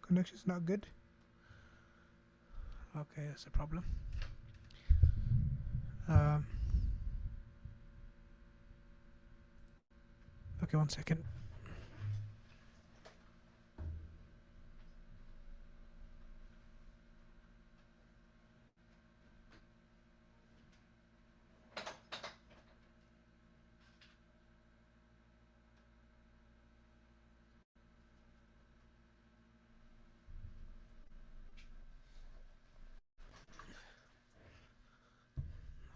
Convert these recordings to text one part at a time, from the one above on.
Connection's not good. Okay, that's a problem. Okay, 1 second.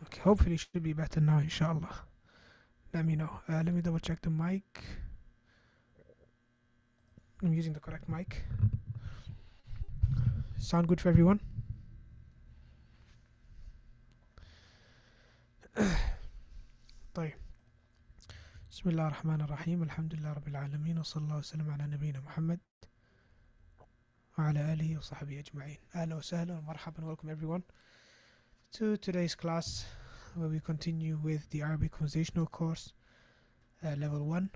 Okay, hopefully it should be better now, inshallah. Let me know. Let me double check the mic. I'm using the correct mic. Sound good for everyone? طيب. بسم الله الرحمن الرحيم. الحمد لله رب العالمين وصلى الله وسلم على نبينا محمد وعلى آله وصحبه أجمعين. أهلا وسهلا ومرحبا. Welcome everyone to today's class where we continue with the Arabic Conversational course, level 1.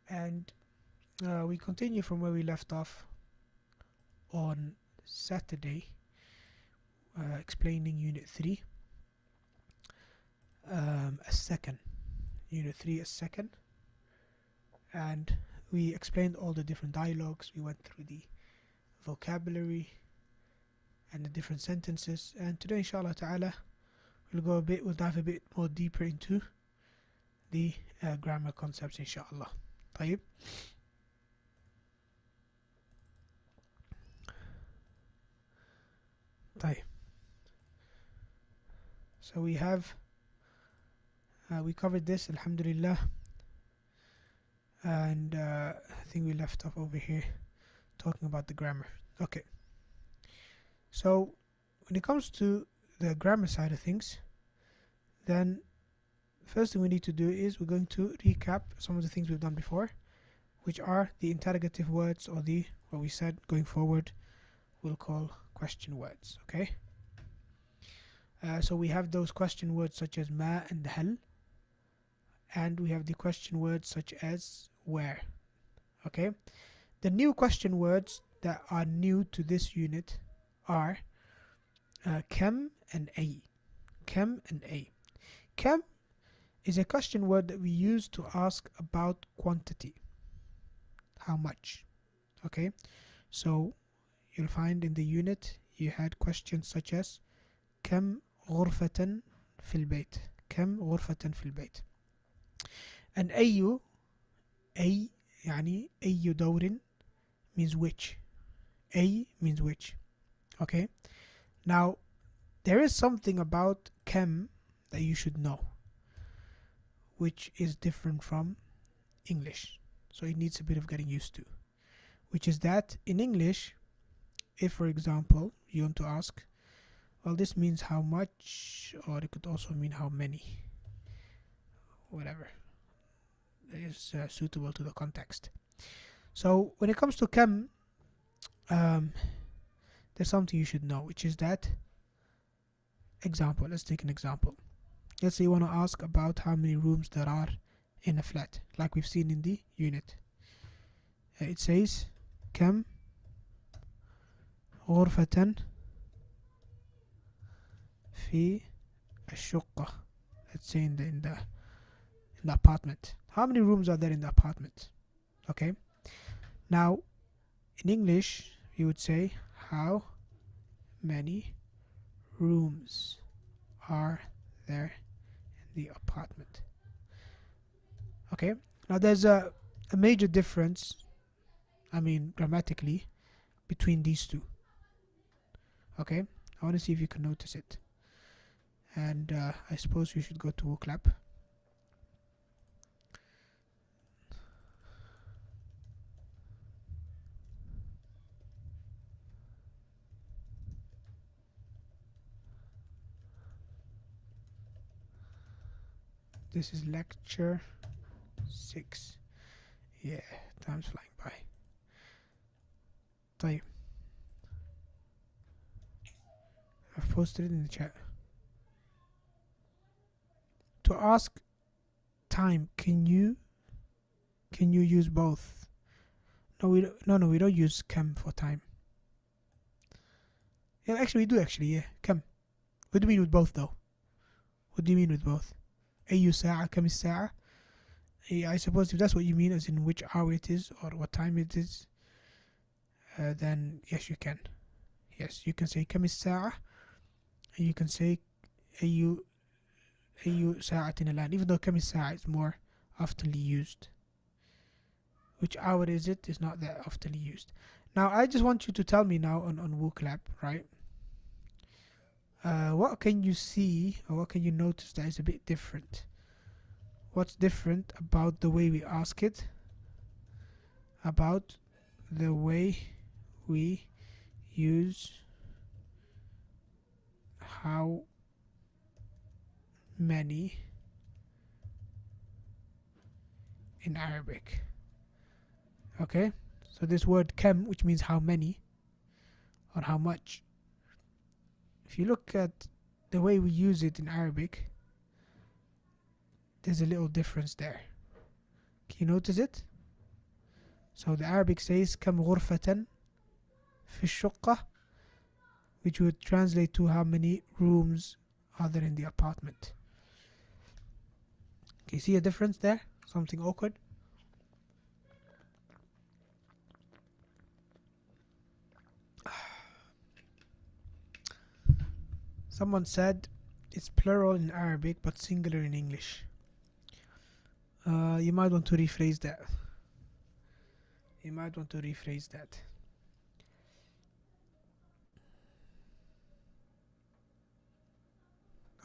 And we continue from where we left off on Saturday, explaining Unit 3, a second. Unit 3, a second. And we explained all the different dialogues. We went through the vocabulary and the different sentences. And today, inshallah ta'ala, we'll dive a bit more deeper into the grammar concepts, inshallah. طيب. So we have we covered this, alhamdulillah, and I think we left off over here talking about the grammar. Okay, so when it comes to the grammar side of things, then first thing we need to do is we're going to recap some of the things we've done before, which are the interrogative words, or the, what we said going forward we'll call question words. Okay, so we have those question words such as ma and hal, and we have the question words such as where. Okay, the new question words that are new to this unit are kam and ay. Kam and ay. Kam is a question word that we use to ask about quantity, how much. Okay, so you'll find in the unit you had questions such as كم غرفة في البيت. كم غرفة في البيت. And أي يعني أي دور means which. أي means which. Okay, now there is something about كم that you should know, which is different from English, so it needs a bit of getting used to, which is that in English, if for example you want to ask, well, this means how much, or it could also mean how many, whatever is suitable to the context. So when it comes to kam, there's something you should know, which is that, example, let's take an example. Let's say you want to ask about how many rooms there are in a flat, like we've seen in the unit. It says kam غرفة في الشقة. Let's say in the apartment. How many rooms are there in the apartment? Okay, now in English you would say how many rooms are there in the apartment. Okay, now there's a major difference, I mean grammatically, between these two. Okay, I want to see if you can notice it, and I suppose we should go to clap. This is lecture 6. Yeah, time's flying by. طيب, I've posted it in the chat. To ask time, can you use both? No, we don't use كم for time. Yeah, actually we do actually, yeah. كم. What do you mean with both though? What do you mean with both? أي ساعة كم الساعة? Yeah, I suppose if that's what you mean, as in which hour it is or what time it is, then yes, you can. Yes, you can say كم الساعة, and you can say أي ساعة الآن, even though كم الساعة is more oftenly used. Which hour is it is not that oftenly used. Now, I just want you to tell me now on WooClap, right? What can you see or what can you notice that is a bit different? What's different about the way we ask it? About the way we use how many in Arabic. Okay, so this word kam, which means how many or how much, if you look at the way we use it in Arabic, there's a little difference there. Can you notice it? So the Arabic says كم غرفة في الشقة, which would translate to how many rooms are there in the apartment. Can you see a difference there? Something awkward? Someone said it's plural in Arabic but singular in English. You might want to rephrase that.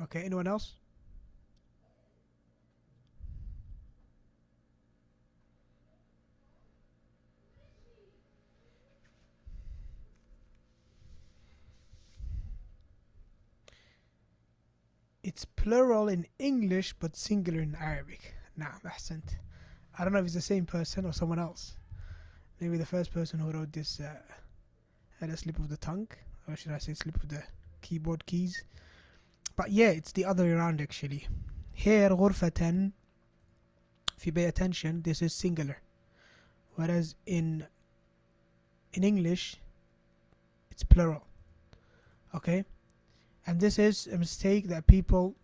Okay, anyone else? It's plural in English but singular in Arabic. Nah, ahsant. I don't know if it's the same person or someone else. Maybe the first person who wrote this had a slip of the tongue, or should I say slip of the keyboard keys. But yeah, it's the other way around actually. Here, غرفة, if you pay attention, this is singular. Whereas in English, it's plural. Okay? And this is a mistake that people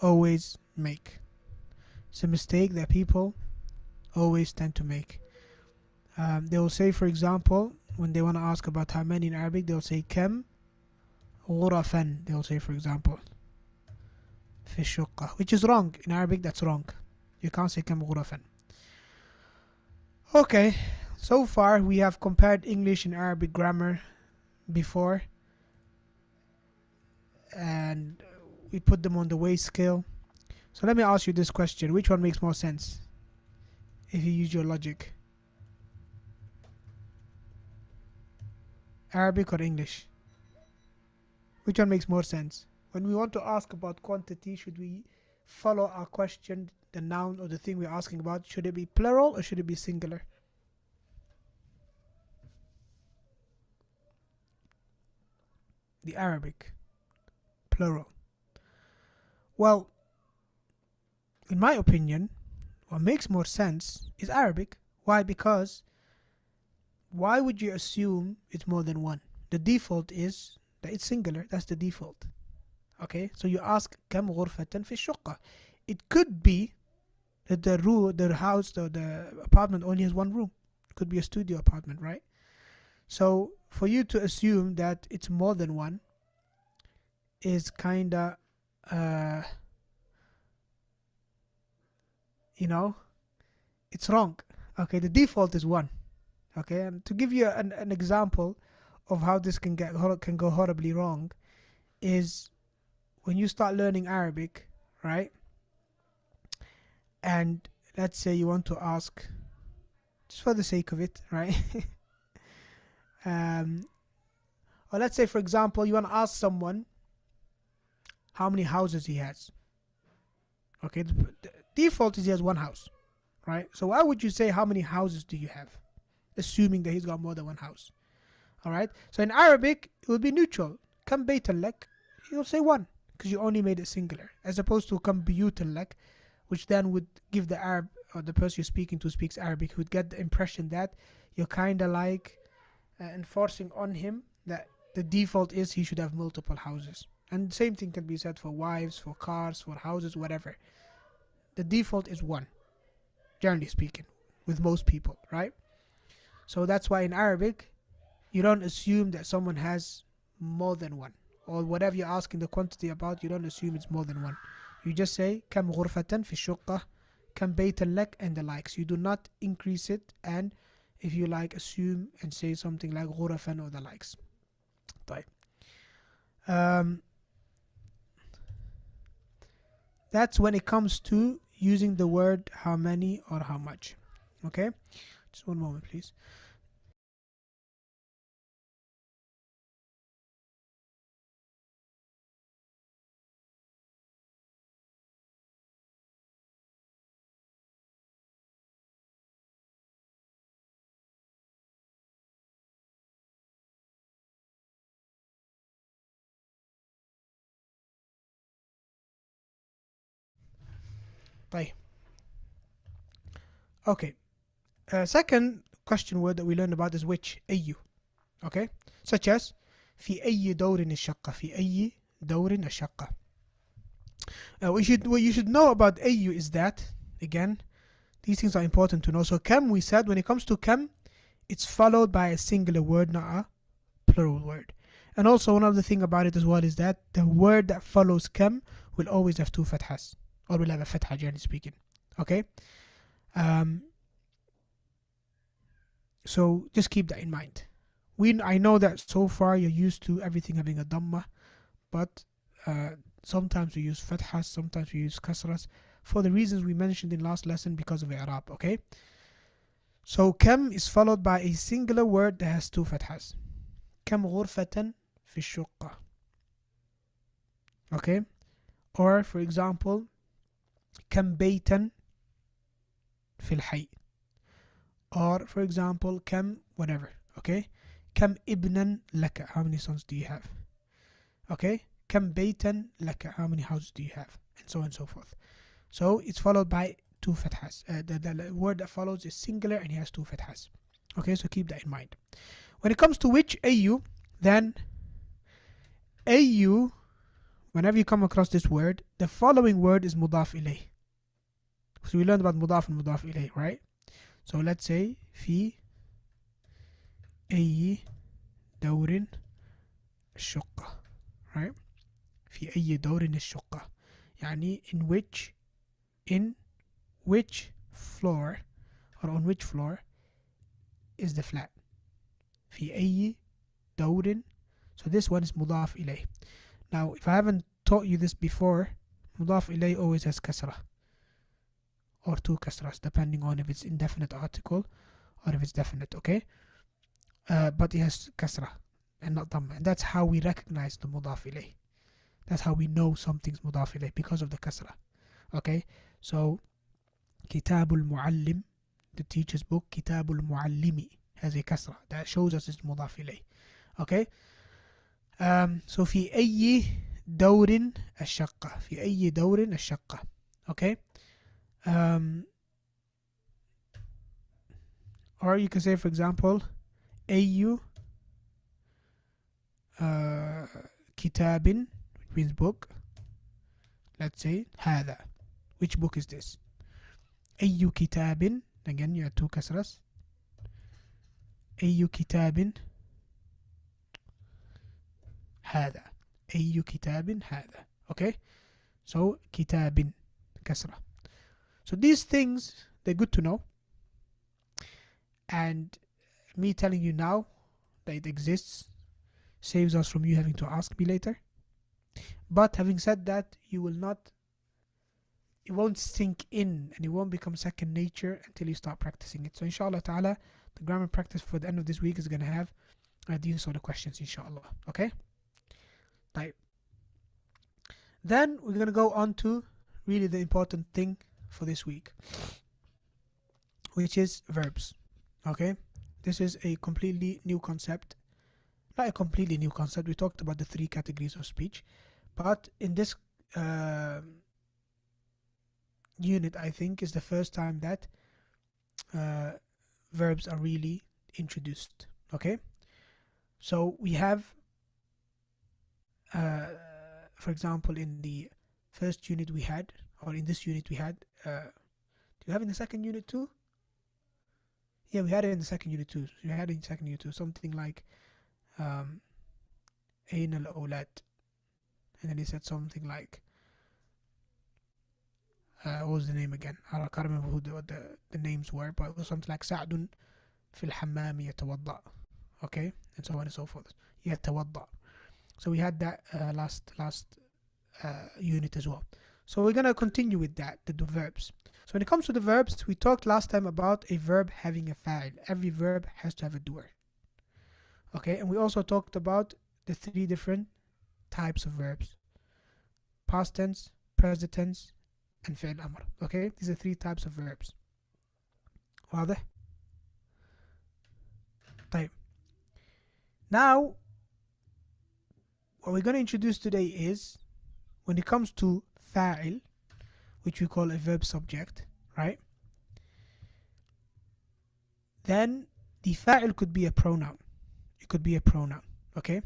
always make. It's a mistake that people always tend to make. They will say, for example, when they want to ask about how many in Arabic, they'll say كم غرفا. They'll say, for example, في الشقة, which is wrong. In Arabic, that's wrong. You can't say كم غرفا. Okay, so far we have compared English and Arabic grammar before, and we put them on the weight scale. So let me ask you this question. Which one makes more sense if you use your logic? Arabic or English? Which one makes more sense? When we want to ask about quantity, should we follow our question, the noun or the thing we're asking about? Should it be plural or should it be singular? The Arabic. Plural. Well, in my opinion, what makes more sense is Arabic. Why? Because why would you assume it's more than one? The default is that it's singular. That's the default. Okay, so you ask كم غرفة في الشقة. It could be that the house, the apartment only has one room. It could be a studio apartment, right? So for you to assume that it's more than one is kinda it's wrong. Okay, the default is one. Okay, and to give you an example of how this can go horribly wrong is when you start learning Arabic, right? And let's say you want to ask, just for the sake of it, right? Or let's say, for example, you want to ask someone how many houses he has. Okay, the default is he has one house, right? So why would you say how many houses do you have, assuming that he's got more than one house? All right. So in Arabic, it will be neutral. Kam baytan lak, you'll say one because you only made it singular, as opposed to kam biyutan lak, which then would give the Arab or the person you're speaking to speaks Arabic, he would get the impression that you're kind of like enforcing on him that the default is he should have multiple houses. And the same thing can be said for wives, for cars, for houses, whatever. The default is one, generally speaking, with most people, right? So that's why in Arabic, you don't assume that someone has more than one. Or whatever you're asking the quantity about, you don't assume it's more than one. You just say, كم غرفة في الشقة, كم بيتا لك, and the likes. You do not increase it, and if you like, assume and say something like غرفا or the likes. طيب. That's when it comes to using the word how many or how much. Okay? Just one moment, please. طيب. Okay. Second question word that we learned about is which. أي. Okay? Such as في أي دور الشقة. في أي دور الشقة. What you should know about أي is that, again, these things are important to know. So كم, we said, when it comes to كم, it's followed by a singular word, not a plural word. And also one other thing about it as well is that the word that follows كم will always have two fathas, or will have a fatha, generally speaking. Okay? So just keep that in mind. I know that so far you're used to everything having a dhamma, but sometimes we use fathas, sometimes we use kasras, for the reasons we mentioned in last lesson because of i'rab. Okay? So كم is followed by a singular word that has two fathas. كم غرفة في الشقة. Okay? Or for example, كم بيتا في الحي. Or for example, كم whatever. Okay? كم ابنا لك. How many sons do you have? Okay? كم بيتا لك. How many houses do you have? And so on and so forth. So it's followed by two fathas. The word that follows is singular and it has two fathas. Okay, so keep that in mind. When it comes to which ayu, then ayu, whenever you come across this word, the following word is mudaf ilayh. So we learned about mudaf and mudaf ilayh, right? So let's say في أي دور الشقة, right? في أي دور الشقة, يعني in which floor, or on which floor is the flat. في أي دور. So this one is مضاف إليه. Now if I haven't taught you this before, مضاف إليه always has كسرة or two kasras, depending on if it's indefinite article or if it's definite. Okay? But it has kasra and not dhamma, and that's how we recognize the mudaf ilayh. That's how we know something's mudaf ilayh, because of the kasra. Okay? So Kitabul Muallim, the teacher's book, Kitabul Muallimi, has a kasra that shows us it's mudaf ilayh. Okay? So في أي دور الشقة. في أي دور الشقة. Okay? Or you can say, for example, أي كتاب, which means book. Let's say هذا. Which book is this? أي كتاب. Again, you have two kasras. أي كتاب هذا. أي كتاب هذا. Okay? So كتاب kasra. So these things, they're good to know. And me telling you now that it exists saves us from you having to ask me later. But having said that, it won't sink in and it won't become second nature until you start practicing it. So inshallah ta'ala, the grammar practice for the end of this week is going to have these sort of questions, inshallah. Okay? Right. Then we're going to go on to really the important thing for this week, which is verbs. Okay? This is a completely new concept. Not a completely new concept. We talked about the three categories of speech. But in this unit, I think, is the first time that verbs are really introduced. Okay, so we have, for example, in the first unit we had, or in this unit we had, do you have in the second unit too? Yeah, we had it in the second unit too. We had it in the second unit too, something like أين الأولاد, and then he said something like, what was the name again? I can't remember what the names were, but it was something like سعد في الحمام يتوضأ. Okay, and so on and so forth. يتوضأ. So we had that last unit as well. So we're gonna continue with that, the verbs. So when it comes to the verbs, we talked last time about a verb having a fa'il. Every verb has to have a doer. Okay, and we also talked about the three different types of verbs: past tense, present tense, and fi'l amr. Okay, these are three types of verbs. واضح؟ طيب. Now, what we're going to introduce today is, when it comes to fa'il, which we call a verb subject, right? Then the fa'il could be a pronoun. It could be a pronoun, okay?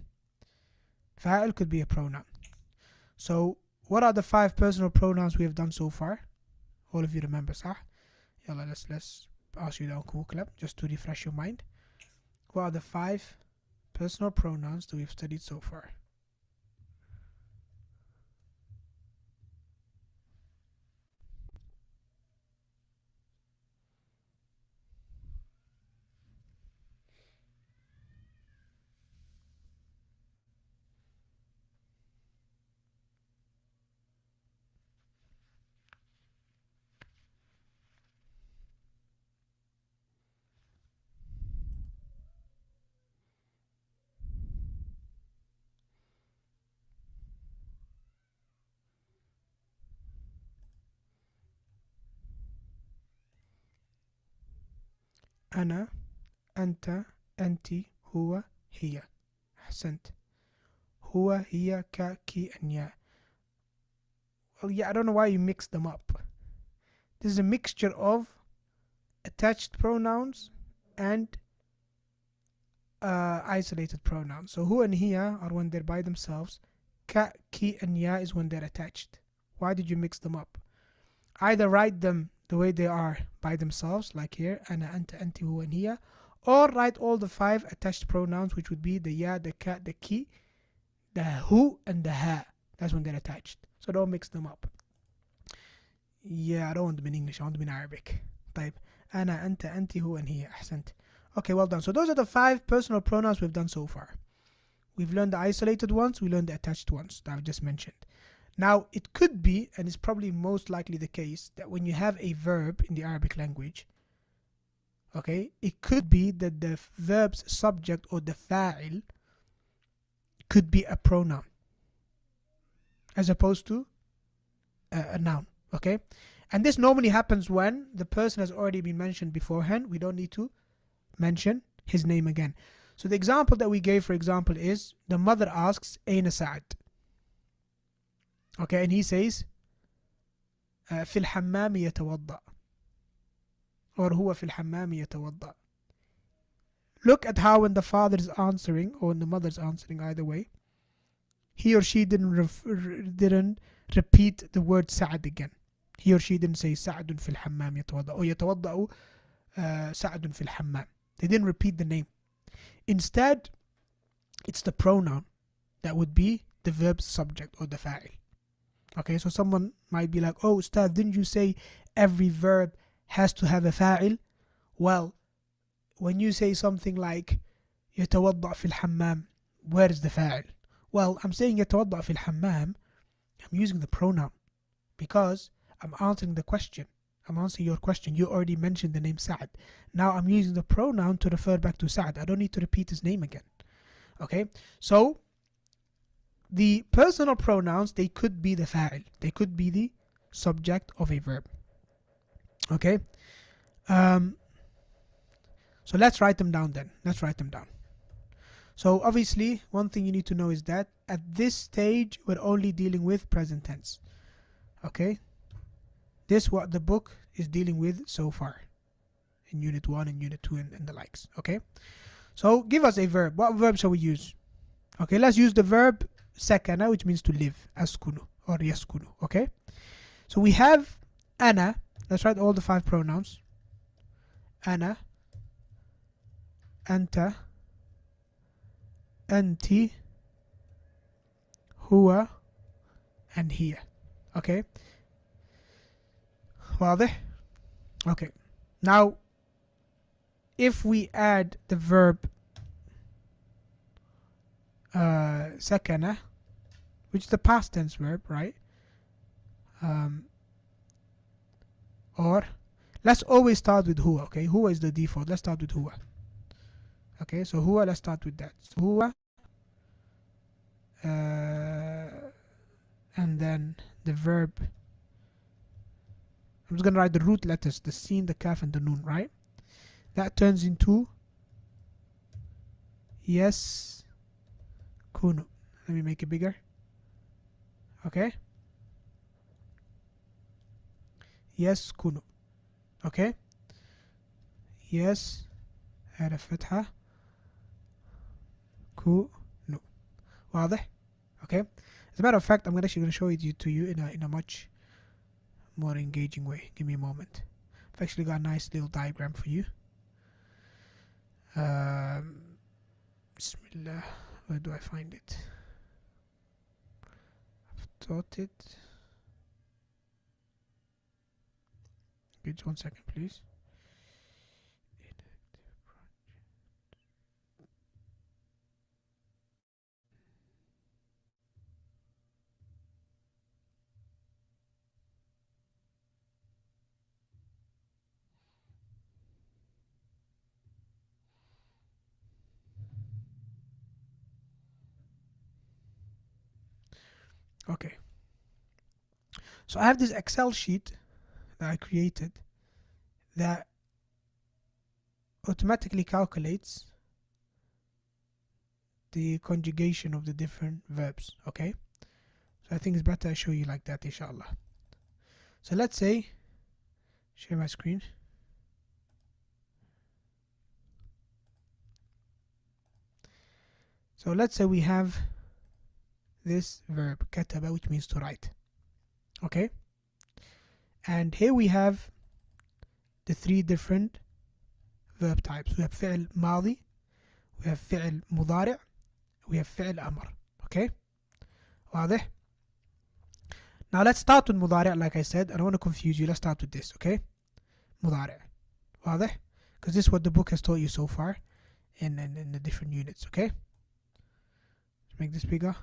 Fa'il could be a pronoun. So, what are the 5 personal pronouns we have done so far? All of you remember, صح? يلا, let's ask you down cool club just to refresh your mind. What are the 5 personal pronouns that we've studied so far? أنا, أنت, أنتِ, هو, هي. أحسنت. هو, هي, ك, كي, and يا. Well, yeah, I don't know why you mixed them up. This is a mixture of attached pronouns and isolated pronouns. So hu and hiya are when they're by themselves. Ka, ki, and ya is when they're attached. Why did you mix them up? Either write them the way they are by themselves, like here, ana, anta, anti, hu, and hiya, or write all the 5 attached pronouns, which would be the ya, the ka, the ki, the hu, and the ha. That's when they're attached. So don't mix them up. Yeah, I don't want them in English, I want them in Arabic. طيب. أنا, أنت, أنتِ, هو, and هي. أحسنت. Okay, well done. So those are the 5 personal pronouns we've done so far. We've learned the isolated ones, we learned the attached ones that I've just mentioned. Now, it could be, and it's probably most likely the case, that when you have a verb in the Arabic language, okay, it could be that the verb's subject or the fa'il could be a pronoun as opposed to a noun, okay? And this normally happens when the person has already been mentioned beforehand. We don't need to mention his name again. So the example that we gave, for example, is the mother asks, أين سعد? Okay, and he says, في الحمام يتوضأ. Or هو في الحمام يتوضأ. Look at how when the father is answering, or when the mother is answering, either way, he or she didn't repeat the word سعد again. He or she didn't say سعد في الحمام يتوضأ or يتوضأ سعد في الحمام. They didn't repeat the name. Instead, it's the pronoun that would be the verb's subject or the fa'il. Okay, so someone might be like, oh, Ustad, didn't you say every verb has to have a fa'il? Well, when you say something like يتوضأ في الحمام, where is the fa'il? Well, I'm saying يتوضأ في الحمام, I'm using the pronoun because I'm answering the question. I'm answering your question. You already mentioned the name Sa'ad. Now I'm using the pronoun to refer back to Sa'ad. I don't need to repeat his name again. Okay, so the personal pronouns, they could be the fa'il. They could be the subject of a verb. Okay, so let's write them down then. Let's write them down. So obviously, one thing you need to know is that at this stage, we're only dealing with present tense. Okay, this what the book is dealing with so far in Unit 1 and Unit 2 and the likes. Okay, so give us a verb. What verb shall we use? Okay, let's use the verb sakana, which means to live, askunu or yaskunu. Okay, so we have ana. Let's write all the 5 pronouns. Ana, anta, anti, huwa, and hiya. Okay, واضح? Okay, now if we add the verb sakana, which is the past tense verb, right? Or let's always start with huwa. Okay, huwa is the default. Let's start with huwa. Okay, so huwa, let's start with that. So huwa, and then the verb. I'm just gonna write the root letters, the sin, the kaf, and the nun, right? That turns into yes kunu. Let me make it bigger. Okay, yes kunu. Okay, yes هذا فتحة كونو. واضح? Okay, as a matter of fact, I'm actually going to show it to you in a much more engaging way. Give me a moment. I've actually got a nice little diagram for you. Bismillah, where do I find it? I've taught it. Okay, just 1 second, please. Okay, so I have this Excel sheet that I created that automatically calculates the conjugation of the different verbs. Okay, so I think it's better I show you like that, inshallah. So let's say, share my screen. So let's say we have this verb kataba, which means to write. Okay, and here we have the 3 different verb types. We have فعل ماضي, we have فعل مضارع, we have فعل أمر. Okay, واضح? Now let's start with مضارع. Like I said, I don't want to confuse you. Let's start with this. Okay, مضارع. واضح? Because this is what the book has taught you so far in the different units. Okay, let's make this bigger.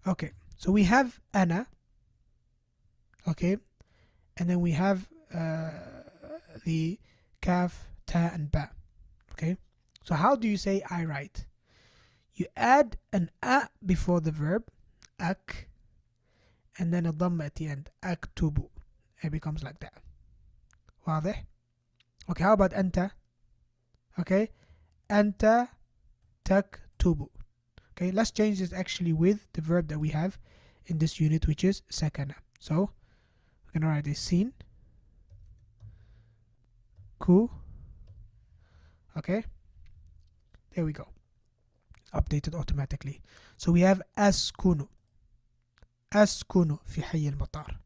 Okay, so we have أنا. Okay, and then we have the kaf, ta, and ba. Okay, so how do you say I write? You add an a before the verb, ak, and then a dhamma at the end, aktubu. It becomes like that. واضح? Okay, how about أنت? Okay, أنت تكتب. Okay, let's change this actually with the verb that we have in this unit, which is sakana. So we're gonna write a sin, ku. Okay, there we go. Updated automatically. So we have askunu. أسكن في حي المطار.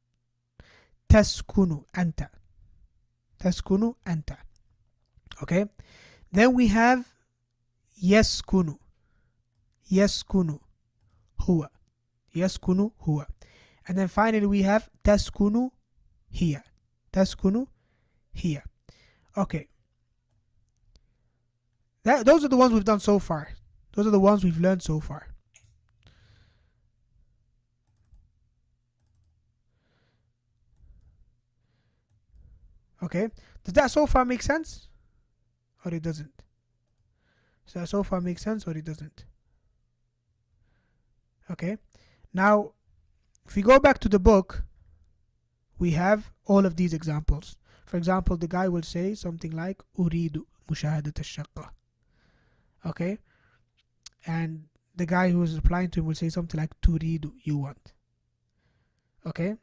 تسكن أنت. تسكن أنت. Okay, then we have يسكن. يسكن هو. يسكن هو. And then finally we have تسكن هي. تسكن هي. Okay, those are the ones we've done so far. Those are the ones we've learned so far. Okay, does that so far make sense? Or it doesn't? Does that so far make sense or it doesn't? Okay, now if we go back to the book, we have all of these examples. For example, the guy will say something like أريد مشاهدة الشقة. Okay, and the guy who is replying to him will say something like turidu, you want. Okay?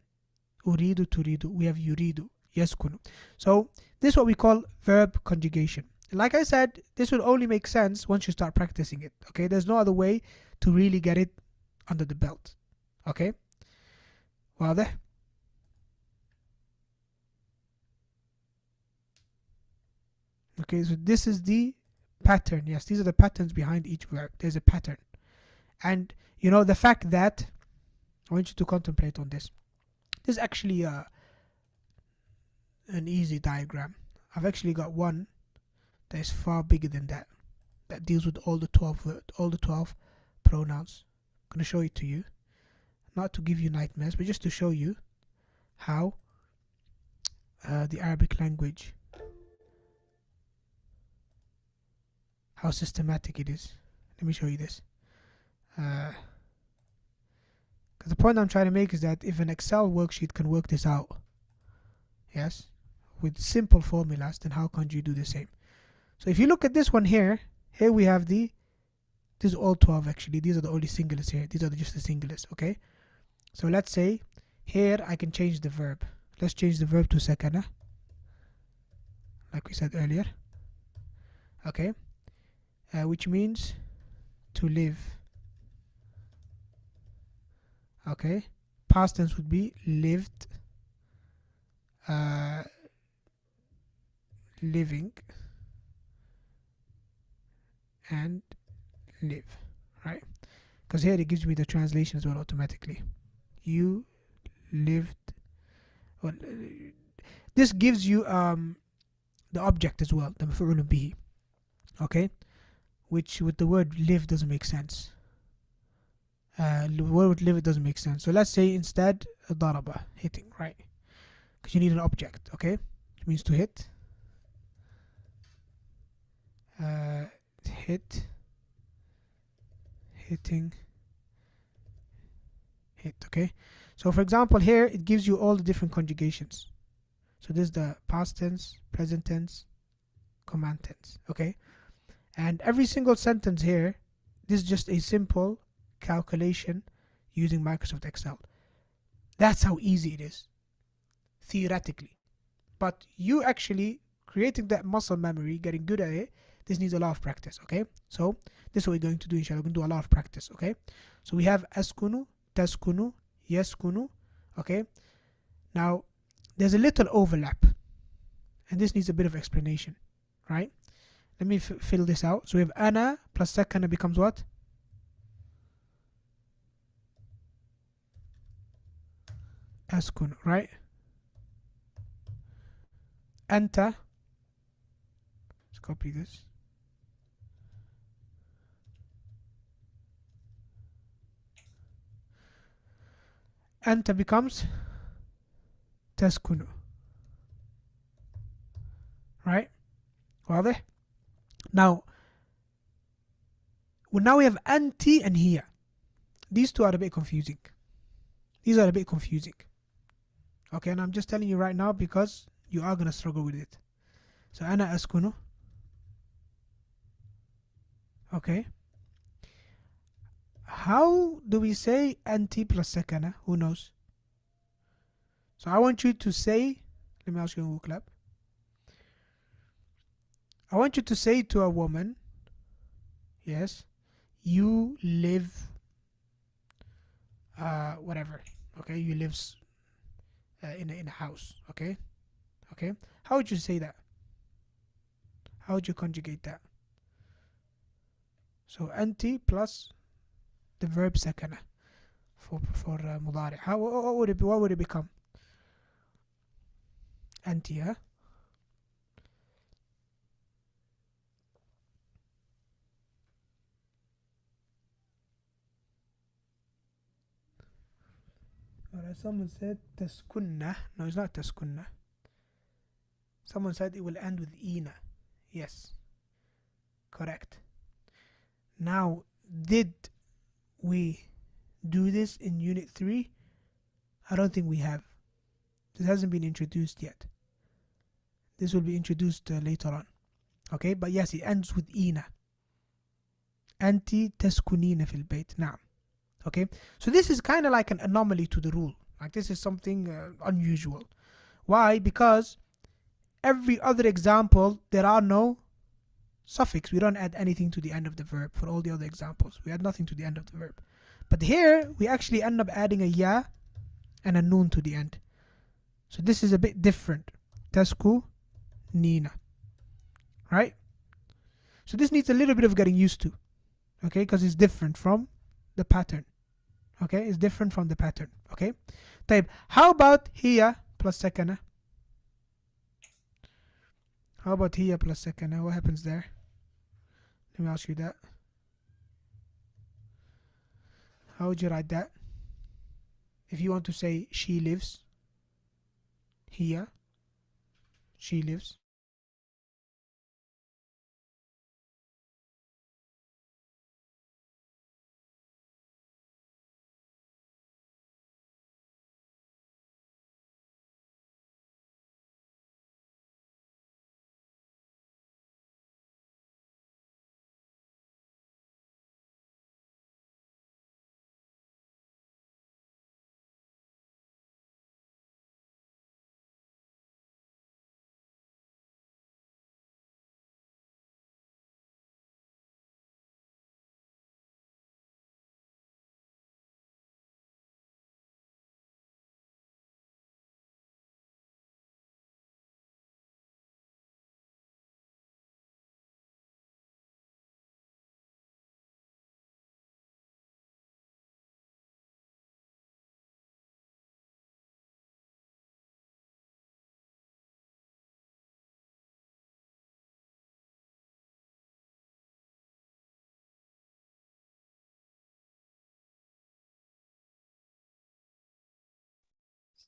Uridu, turidu. We have yuridu, yaskunu. So this is what we call verb conjugation. Like I said, this will only make sense once you start practicing it. Okay? There's no other way to really get it under the belt. Okay? واضح؟ Okay, so this is the pattern. Yes, these are the patterns behind each verb. There's a pattern. And you know, the fact that I want you to contemplate on this. This is actually an easy diagram. I've actually got one that is far bigger than that, that deals with all the 12 pronouns. I'm going to show it to you, not to give you nightmares, but just to show you how the Arabic language, how systematic it is. Let me show you this. Because the point I'm trying to make is that if an Excel worksheet can work this out, yes, with simple formulas, then how can't you do the same? So if you look at this one here we have this is all 12 actually. These are the only singulars here. These are just the singulars, okay? So let's say here I can change the verb. Let's change the verb to sakana, like we said earlier, okay? Which means to live. Okay, past tense would be lived, living, and live, right? Because here it gives me the translation as well automatically. You lived. Well, this gives you the object as well, the maf'ulun bihi. Okay, which with the word live doesn't make sense. The word live, it doesn't make sense. So let's say instead daraba, hitting, right? Because you need an object, okay? It means to hit. Hit, hitting, hit, okay? So for example here it gives you all the different conjugations. So this is the past tense, present tense, command tense, okay? And every single sentence here, this is just a simple calculation using Microsoft Excel. That's how easy it is, theoretically. But you actually creating that muscle memory, getting good at it, this needs a lot of practice, okay? So this is what we're going to do, inshallah. We're going to do a lot of practice, okay? So we have askunu, taskunu, yaskunu, okay? Now, there's a little overlap, and this needs a bit of explanation, right? Let me fill this out. So we have ana plus sakana becomes what? Askun, right? Anta. Let's copy this. Anta becomes taskunu, right? واضح? Now we have anti and here. These two are a bit confusing. These are a bit confusing. Okay, and I'm just telling you right now because you are going to struggle with it. So ana askunu. Okay. How do we say anti plus sakana? Who knows? So I want you to say, let me ask you a clap. I want you to say to a woman, yes, you live, whatever, okay, you live in a house, okay, how would you say that? How would you conjugate that? So anti plus the verb sakana for mudari. What would it become? Anti, huh? Alright, someone said taskunna. No, it's not taskunna. Someone said it will end with ina. Yes, correct. Now, did we do this in Unit 3? I don't think we have. This hasn't been introduced yet. This will be introduced later on. Okay, but yes, it ends with ina. أنتِ تسكنين في البيت. نعم. Okay. So this is kind of like an anomaly to the rule. Like this is something unusual. Why? Because every other example, there are no suffix. We don't add anything to the end of the verb for all the other examples. We add nothing to the end of the verb. But here, we actually end up adding a ya and a noon to the end. So this is a bit different. Tasku Nina. Right? So this needs a little bit of getting used to. Okay? Because it's different from the pattern. Okay? It's different from the pattern. Okay? طيب, how about here plus sakana? How about here plus sakana? What happens there? Let me ask you that. How would you write that? If you want to say she lives here, she lives.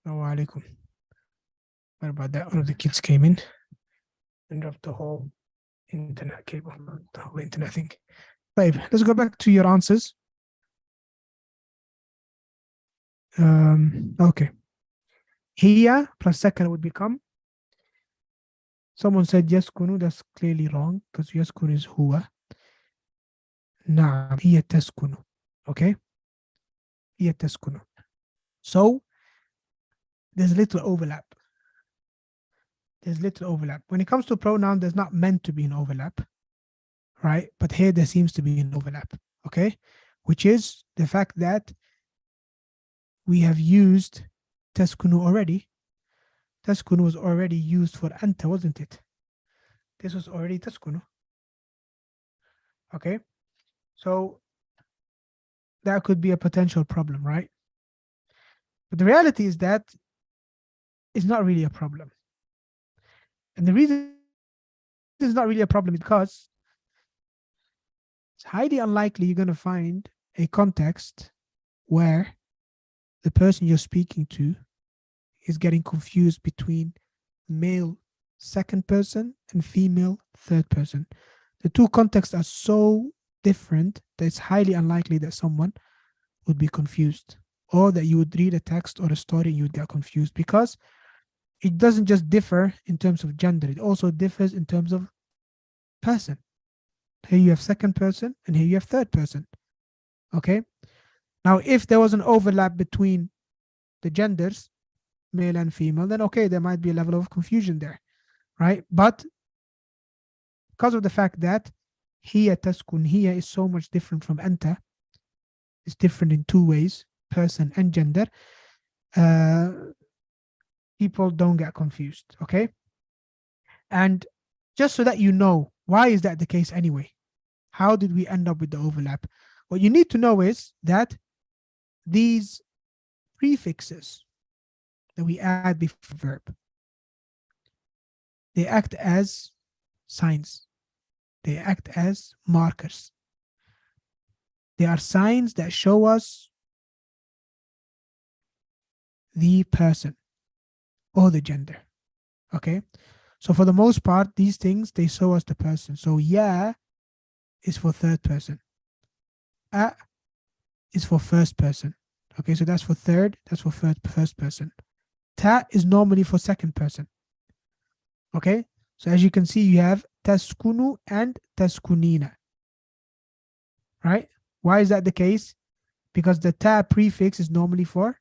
Assalamu alaikum. What about that? One of the kids came in and dropped the whole internet cable, the whole internet thing. Babe, let's go back to your answers. Okay. Here plus second would become. Someone said yaskunu. That's clearly wrong because yaskunu is huwa. نعم هي تسكن. Okay. هي تسكن. So there's little overlap. There's little overlap. When it comes to pronoun, there's not meant to be an overlap, right? But here there seems to be an overlap, okay? Which is the fact that we have used taskunu already. Taskunu was already used for anta, wasn't it? This was already taskunu. Okay? So that could be a potential problem, right? But the reality is that it's not really a problem. And the reason it's not really a problem is because it's highly unlikely you're going to find a context where the person you're speaking to is getting confused between male second person and female third person. The two contexts are so different that it's highly unlikely that someone would be confused, or that you would read a text or a story and you would get confused, because it doesn't just differ in terms of gender, it also differs in terms of person. Here you have second person and here you have third person. Okay? Now, if there was an overlap between the genders, male and female, then okay, there might be a level of confusion there, right? But because of the fact that hiya taskun, hiya is so much different from anta, it's different in two ways, person and gender, people don't get confused, okay? And just so that you know, why is that the case anyway? How did we end up with the overlap? What you need to know is that these prefixes that we add before verb, they act as signs. They act as markers. They are signs that show us the person or the gender. Okay? So for the most part, these things, they show us the person. So ya is for third person. A is for first person. Okay, so that's for third, that's for first person. Ta is normally for second person. Okay, so as you can see, you have taskunu and taskunina. right? Why is that the case? Because the ta prefix is normally for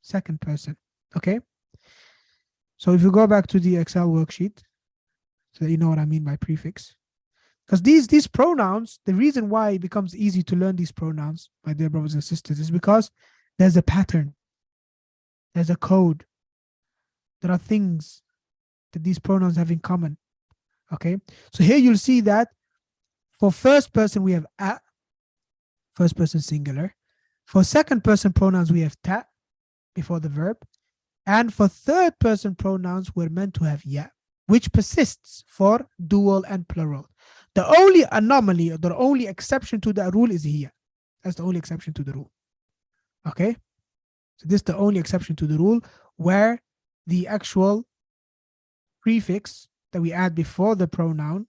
second person, okay? So if you go back to the Excel worksheet, so that you know what I mean by prefix, because these pronouns, the reason why it becomes easy to learn these pronouns, my dear brothers and sisters, is because there's a pattern, there's a code, there are things that these pronouns have in common, okay? So here you'll see that for first person we have a, first person singular. For second person pronouns we have ta before the verb. And for third person pronouns we're meant to have ya, which persists for dual and plural. The only anomaly or the only exception to that rule is here. That's the only exception to the rule. Okay? So this is the only exception to the rule where the actual prefix that we add before the pronoun,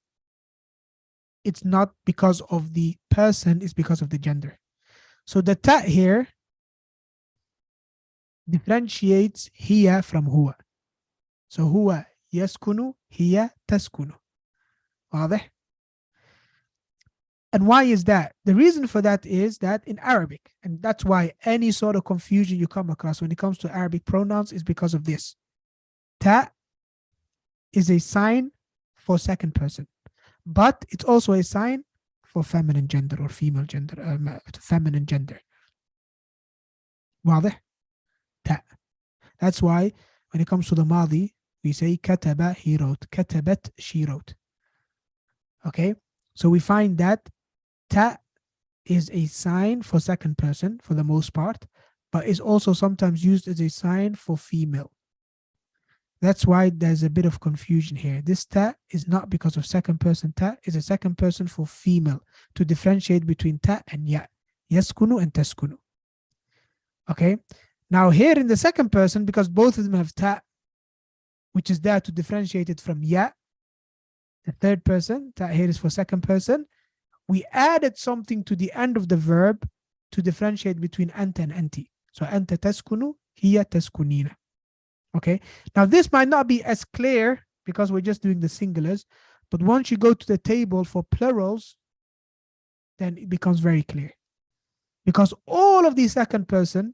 it's not because of the person, it's because of the gender. So the ta here differentiates hiya from huwa. So huwa yaskunu, hiya taskunu. واضح? And why is that? The reason for that is that in Arabic, and that's why any sort of confusion you come across when it comes to Arabic pronouns is because of this. Ta is a sign for second person, but it's also a sign for feminine gender or female gender, feminine gender. واضح? Ta. That's why when it comes to the Madi, we say kataba, he wrote, katabat, she wrote. Okay? So we find that ta is a sign for second person for the most part, but is also sometimes used as a sign for female. That's why there's a bit of confusion here. This ta is not because of second person ta, is a second person for female to differentiate between ta and ya. Yaskunu and taskunu. Okay? Now here in the second person, because both of them have ta, which is there to differentiate it from ya, the third person, ta here is for second person, we added something to the end of the verb to differentiate between anta and anti. So anta taskunu, hiya taskunina. Okay. Now this might not be as clear because we're just doing the singulars, but once you go to the table for plurals, then it becomes very clear. Because all of these second person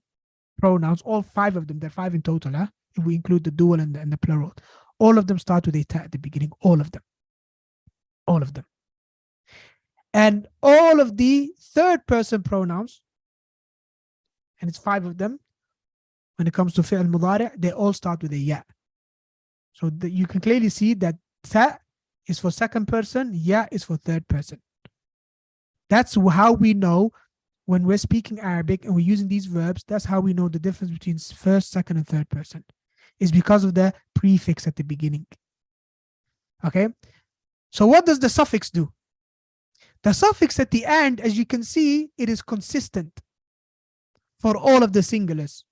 pronouns, all 5 of them, there are 5 in total, if we include the dual and the plural, all of them start with a ta at the beginning, all of them. All of them. And all of the third person pronouns, and it's 5 of them, when it comes to fi'l mudari', they all start with a ya. So you can clearly see that ta is for second person, ya is for third person. That's how we know when we're speaking Arabic and we're using these verbs, that's how we know the difference between first, second, and third person. It's because of the prefix at the beginning. Okay? So what does the suffix do? The suffix at the end, as you can see, it is consistent for all of the singulars.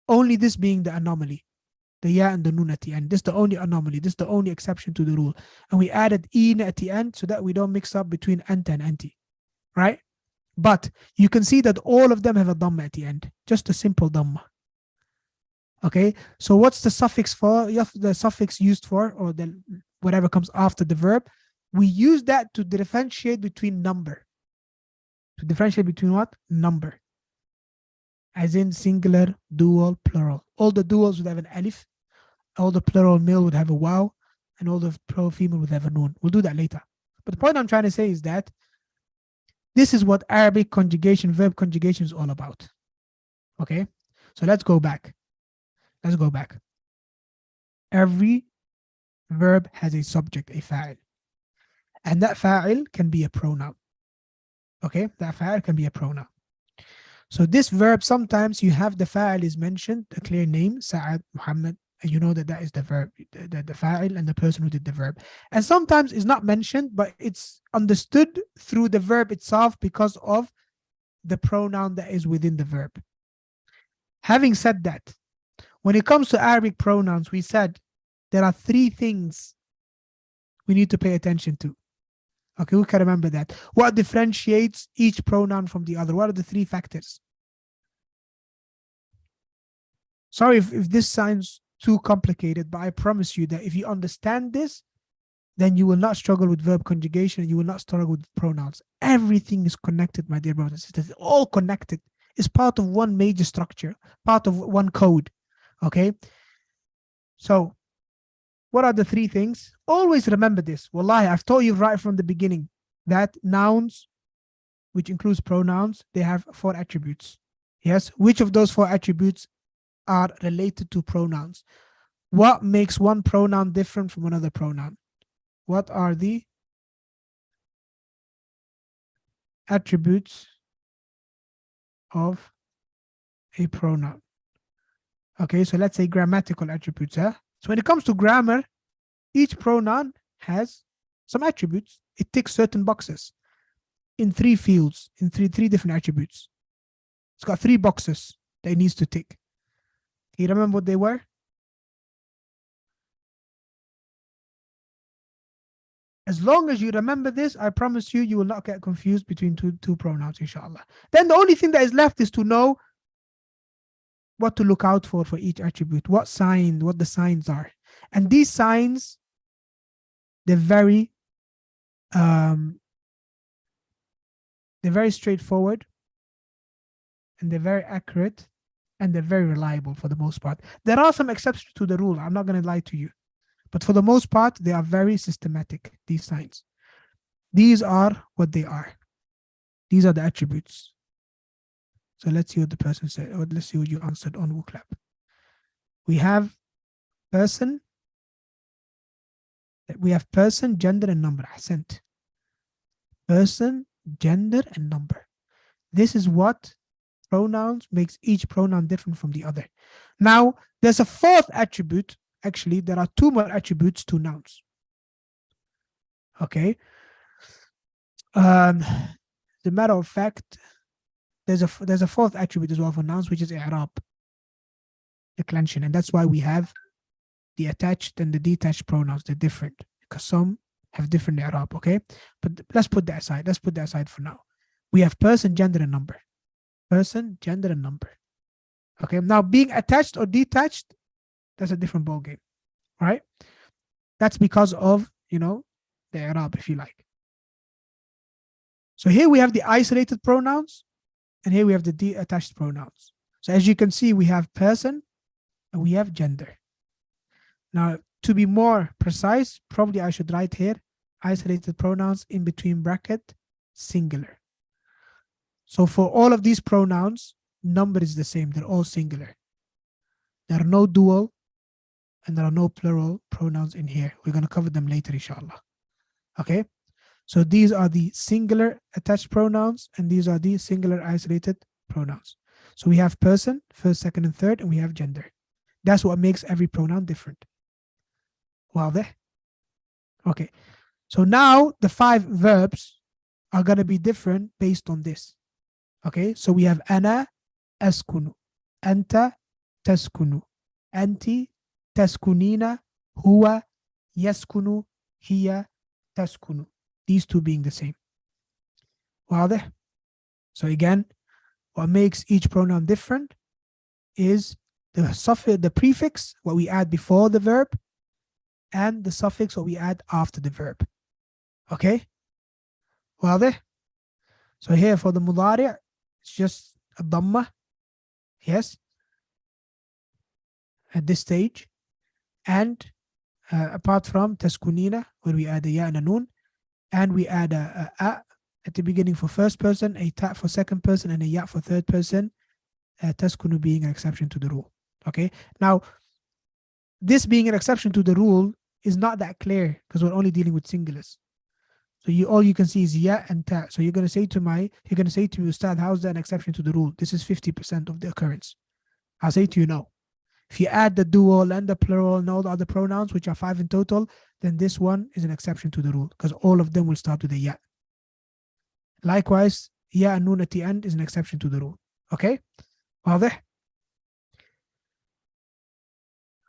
Only this being the anomaly. The ya and the nun at the end. This is the only anomaly. This is the only exception to the rule. And we added in at the end so that we don't mix up between anta and anti. Right? But you can see that all of them have a dhamma at the end. Just a simple dhamma. Okay? So what's the suffix for? The suffix used for, or the whatever comes after the verb, we use that to differentiate between number. To differentiate between what? Number. As in singular, dual, plural. All the duals would have an alif. All the plural male would have a waw. And all the plural female would have a noon. We'll do that later. But the point I'm trying to say is that this is what Arabic conjugation, verb conjugation is all about. Okay? So let's go back. Let's go back. Every verb has a subject, a fa'il. And that fa'il can be a pronoun. Okay? That fa'il can be a pronoun. So this verb, sometimes you have the fa'il is mentioned, a clear name, Sa'ad, Muhammad, and you know that that is the verb, the fa'il and the person who did the verb. And sometimes it's not mentioned, but it's understood through the verb itself because of the pronoun that is within the verb. Having said that, when it comes to Arabic pronouns, we said there are 3 things we need to pay attention to. Okay, we can remember that. What differentiates each pronoun from the other? What are the 3 factors? Sorry if this sounds too complicated, but I promise you that if you understand this, then you will not struggle with verb conjugation. You will not struggle with pronouns. Everything is connected, my dear brothers and sisters. It's all connected. It's part of one major structure, part of one code. Okay. So, what are the three things? Always remember this. Wallahi, I've told you right from the beginning that nouns, which includes pronouns, they have 4 attributes. Yes. Which of those 4 attributes are related to pronouns? What makes one pronoun different from another pronoun? What are the attributes of a pronoun? Okay, so let's say grammatical attributes. So when it comes to grammar, each pronoun has some attributes. It ticks certain boxes in 3 fields, in three different attributes. It's got 3 boxes that it needs to tick. Can you remember what they were? As long as you remember this, I promise you, you will not get confused between two pronouns, inshallah. Then the only thing that is left is to know what to look out for each attribute, what the signs are. And these signs, they're very straightforward, and they're very accurate, and they're very reliable for the most part. There are some exceptions to the rule. I'm not going to lie to you. But for the most part, they are very systematic, these signs. These are what they are. These are the attributes. So let's see what the person said, or let's see what you answered on WooClap. We have person, gender, and number. Ahsant. Person, gender, and number. This is what pronouns makes each pronoun different from the other. Now, there's a 4th attribute. Actually, there are 2 more attributes to nouns. Okay. As a matter of fact, there's a 4th attribute as well for nouns, which is i'rab, declension, and that's why we have the attached and the detached pronouns. They're different because some have different i'rab. Okay, but let's put that aside. Let's put that aside for now. We have person, gender, and number. Person, gender, and number. Okay. Now, being attached or detached, that's a different ballgame, right? That's because of, the i'rab, if you like. So here we have the isolated pronouns, and here we have the detached pronouns. So as you can see, we have person and we have gender. Now, to be more precise, probably I should write here isolated pronouns in between bracket, singular. So for all of these pronouns, number is the same. They're all singular. There are no dual and there are no plural pronouns in here. We're going to cover them later, inshallah. Okay. So these are the singular attached pronouns, and these are the singular isolated pronouns. So we have person, first, second, and third, and we have gender. That's what makes every pronoun different. Wow, there. Okay. So now the 5 verbs are going to be different based on this. Okay. So we have ana askunu, anta taskunu, anti taskunina, huwa yaskunu, hiya taskunu. These 2 being the same. Wow, there. So again, what makes each pronoun different is the suffix, the prefix, what we add before the verb, and the suffix, what we add after the verb. Okay? Wow, there. So here for the mudari', it's just a dhamma. Yes. At this stage. And apart from taskunina, where we add a ya and a noon, and we add a at the beginning for first person, a ta for second person, and a ya for third person, taskunu being an exception to the rule. Okay. Now, this being an exception to the rule is not that clear because we're only dealing with singulars. So all you can see is ya and ta. So you're going to say to me, Ustad, how's that an exception to the rule? This is 50% of the occurrence. I'll say to you, no. If you add the dual and the plural and all the other pronouns, which are 5 in total, then this one is an exception to the rule because all of them will start with a ya. Likewise, ya and noon at the end is an exception to the rule. Okay? Well, there.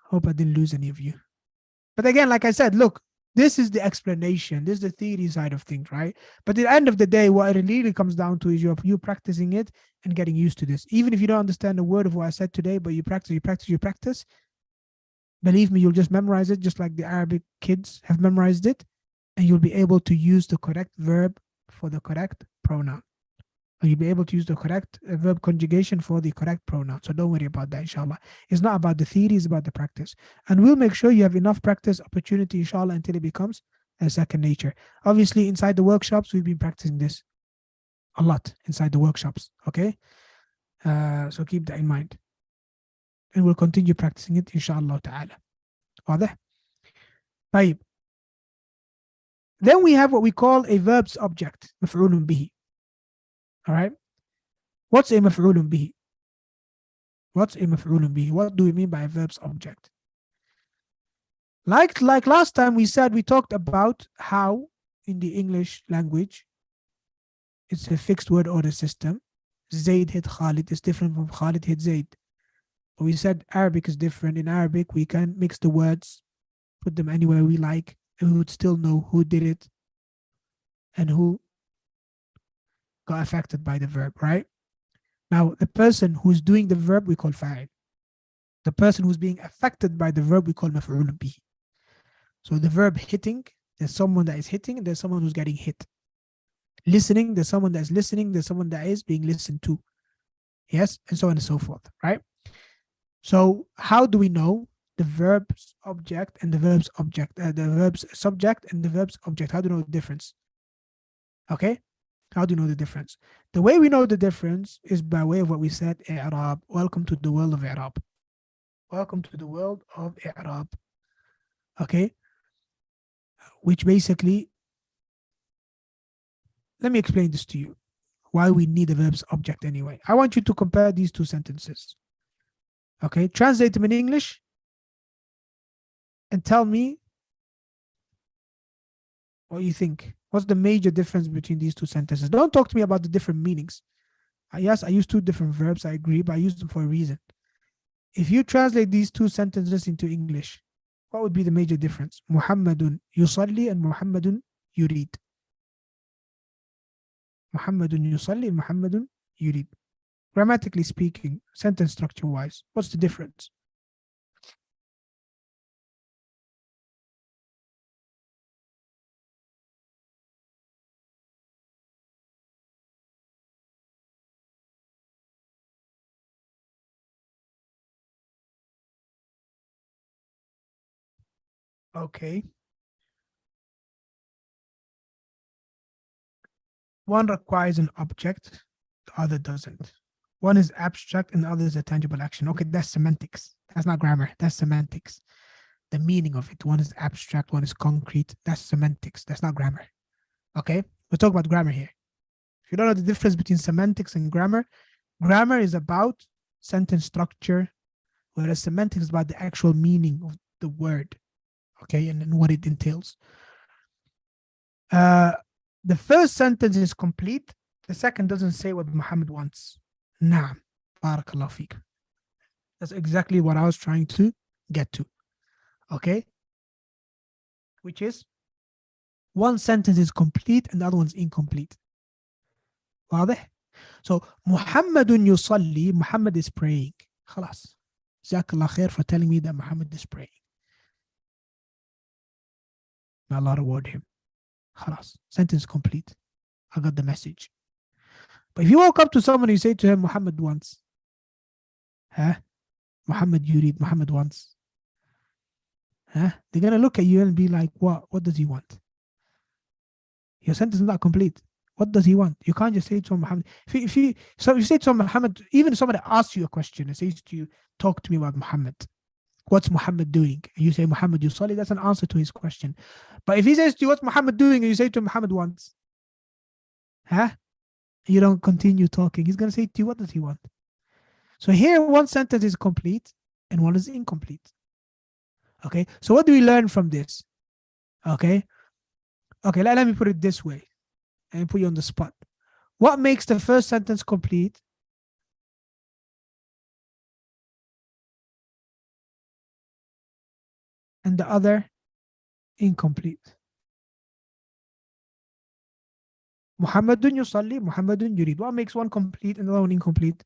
Hope I didn't lose any of you. But again, like I said, look, this is the explanation. This is the theory side of things, right? But at the end of the day, what it really comes down to is you practicing it and getting used to this. Even if you don't understand a word of what I said today, but you practice, believe me, you'll just memorize it just like the Arabic kids have memorized it. and you'll be able to use the correct verb for the correct pronoun. Or you'll be able to use the correct verb conjugation for the correct pronoun. So don't worry about that, inshallah. It's not about the theory, it's about the practice. And we'll make sure you have enough practice opportunity, inshallah, until it becomes a second nature. Obviously, inside the workshops, we've been practicing this a lot inside the workshops, okay? So keep that in mind. And we'll continue practicing it, inshallah ta'ala. واضح؟ طيب. Then we have what we call a verb's object, مفعول به. All right? What's a مفعول به? What's a مفعول به? What do we mean by a verb's object? Like last time we said, we talked about how in the English language, it's a fixed word order system. Zaid hit Khalid is different from Khalid hit Zaid. But we said Arabic is different. In Arabic, we can mix the words, put them anywhere we like, and we would still know who did it and who got affected by the verb, right? Now, the person who's doing the verb, we call fa'il. The person who's being affected by the verb, we call maf'ul bihi. So the verb hitting, there's someone that is hitting, and there's someone who's getting hit. Listening, there's someone that's listening, there's someone that is being listened to. Yes, and so on and so forth, right? So how do we know the verb's object and the verb's object, the verb's subject and the verb's object? How do you know the difference? Okay, how do you know the difference? The way we know the difference is by way of what we said, i'rab. Welcome to the world of i'rab. Welcome to the world of i'rab. Okay, which basically, let me explain this to you, why we need a verb's object anyway. I want you to compare these two sentences. Okay, translate them in English and tell me what you think. What's the major difference between these two sentences? Don't talk to me about the different meanings. Yes, I use two different verbs, I agree, but I use them for a reason. If you translate these two sentences into English, what would be the major difference? Muhammadun yusalli and Muhammadun yurid. Muhammadun yusalli and Muhammadun yurid. Grammatically speaking, sentence structure wise, what's the difference? Okay. One requires an object, the other doesn't. One is abstract and the other is a tangible action. Okay, that's semantics. That's not grammar. That's semantics. The meaning of it. One is abstract, one is concrete. That's semantics. That's not grammar. Okay, we'll talk about grammar here. If you don't know the difference between semantics and grammar, grammar is about sentence structure, whereas semantics is about the actual meaning of the word, okay, and what it entails. The first sentence is complete. The second doesn't say what Muhammad wants. Naam. Barakallah feek. That's exactly what I was trying to get to. Okay? Which is, one sentence is complete and the other one's incomplete. واضح? So, Muhammadun yusalli, Muhammad is praying. خلاص. Jazakallah khair for telling me that Muhammad is praying. May Allah reward him. خلاص. Sentence complete. I got the message. But if you walk up to someone and you say to him, Muhammad wants, huh? Muhammad yurid, Muhammad wants. Huh? They're going to look at you and be like, what? What does he want? Your sentence is not complete. What does he want? You can't just say to him, Muhammad. If you say to him, Muhammad, even if somebody asks you a question and says to you, talk to me about Muhammad. What's Muhammad doing? And you say, Muhammad yusalli, that's an answer to his question. But if he says to you, what's Muhammad doing? And you say to him, Muhammad wants. Huh? You don't continue talking. He's going to say to you, what does he want? So here, one sentence is complete and one is incomplete. Okay, so what do we learn from this? Okay, let me put it this way and put you on the spot. What makes the first sentence complete? And the other incomplete? Muhammadun yusalli, Muhammadun yurid. What makes one complete and the other one incomplete?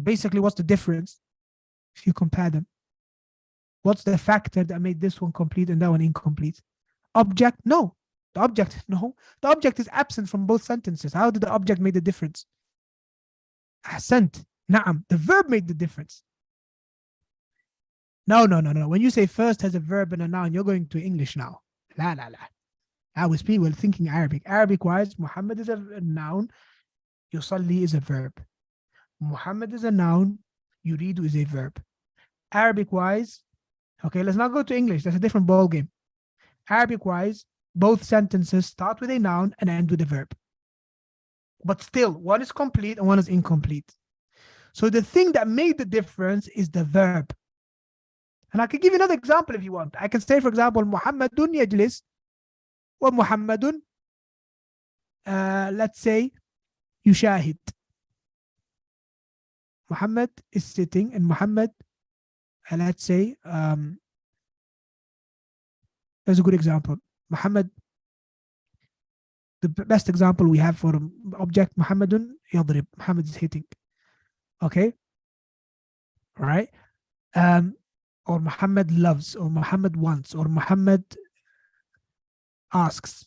Basically, what's the difference if you compare them? What's the factor that made this one complete and that one incomplete? Object, no. The object, no. The object is absent from both sentences. How did the object make the difference? Ahsant. Na'am. The verb made the difference. No, no, no, no. When you say first has a verb and a noun, you're going to English now. La, la, la. I was thinking Arabic. Arabic wise, Muhammad is a noun, yusalli is a verb. Muhammad is a noun, yuridu is a verb. Arabic wise, okay, let's not go to English. That's a different ball game. Arabic wise, both sentences start with a noun and end with a verb. But still, one is complete and one is incomplete. So the thing that made the difference is the verb. And I can give you another example if you want. I can say, for example, Muhammadun yajlis wa Muhammadun, let's say, yushahid. Muhammad is sitting and Muhammad, let's say, that's a good example. Muhammad, the best example we have for object, Muhammadun yadrib. Muhammad is hitting. Okay? Right? Or Muhammad loves, or Muhammad wants, or Muhammad asks.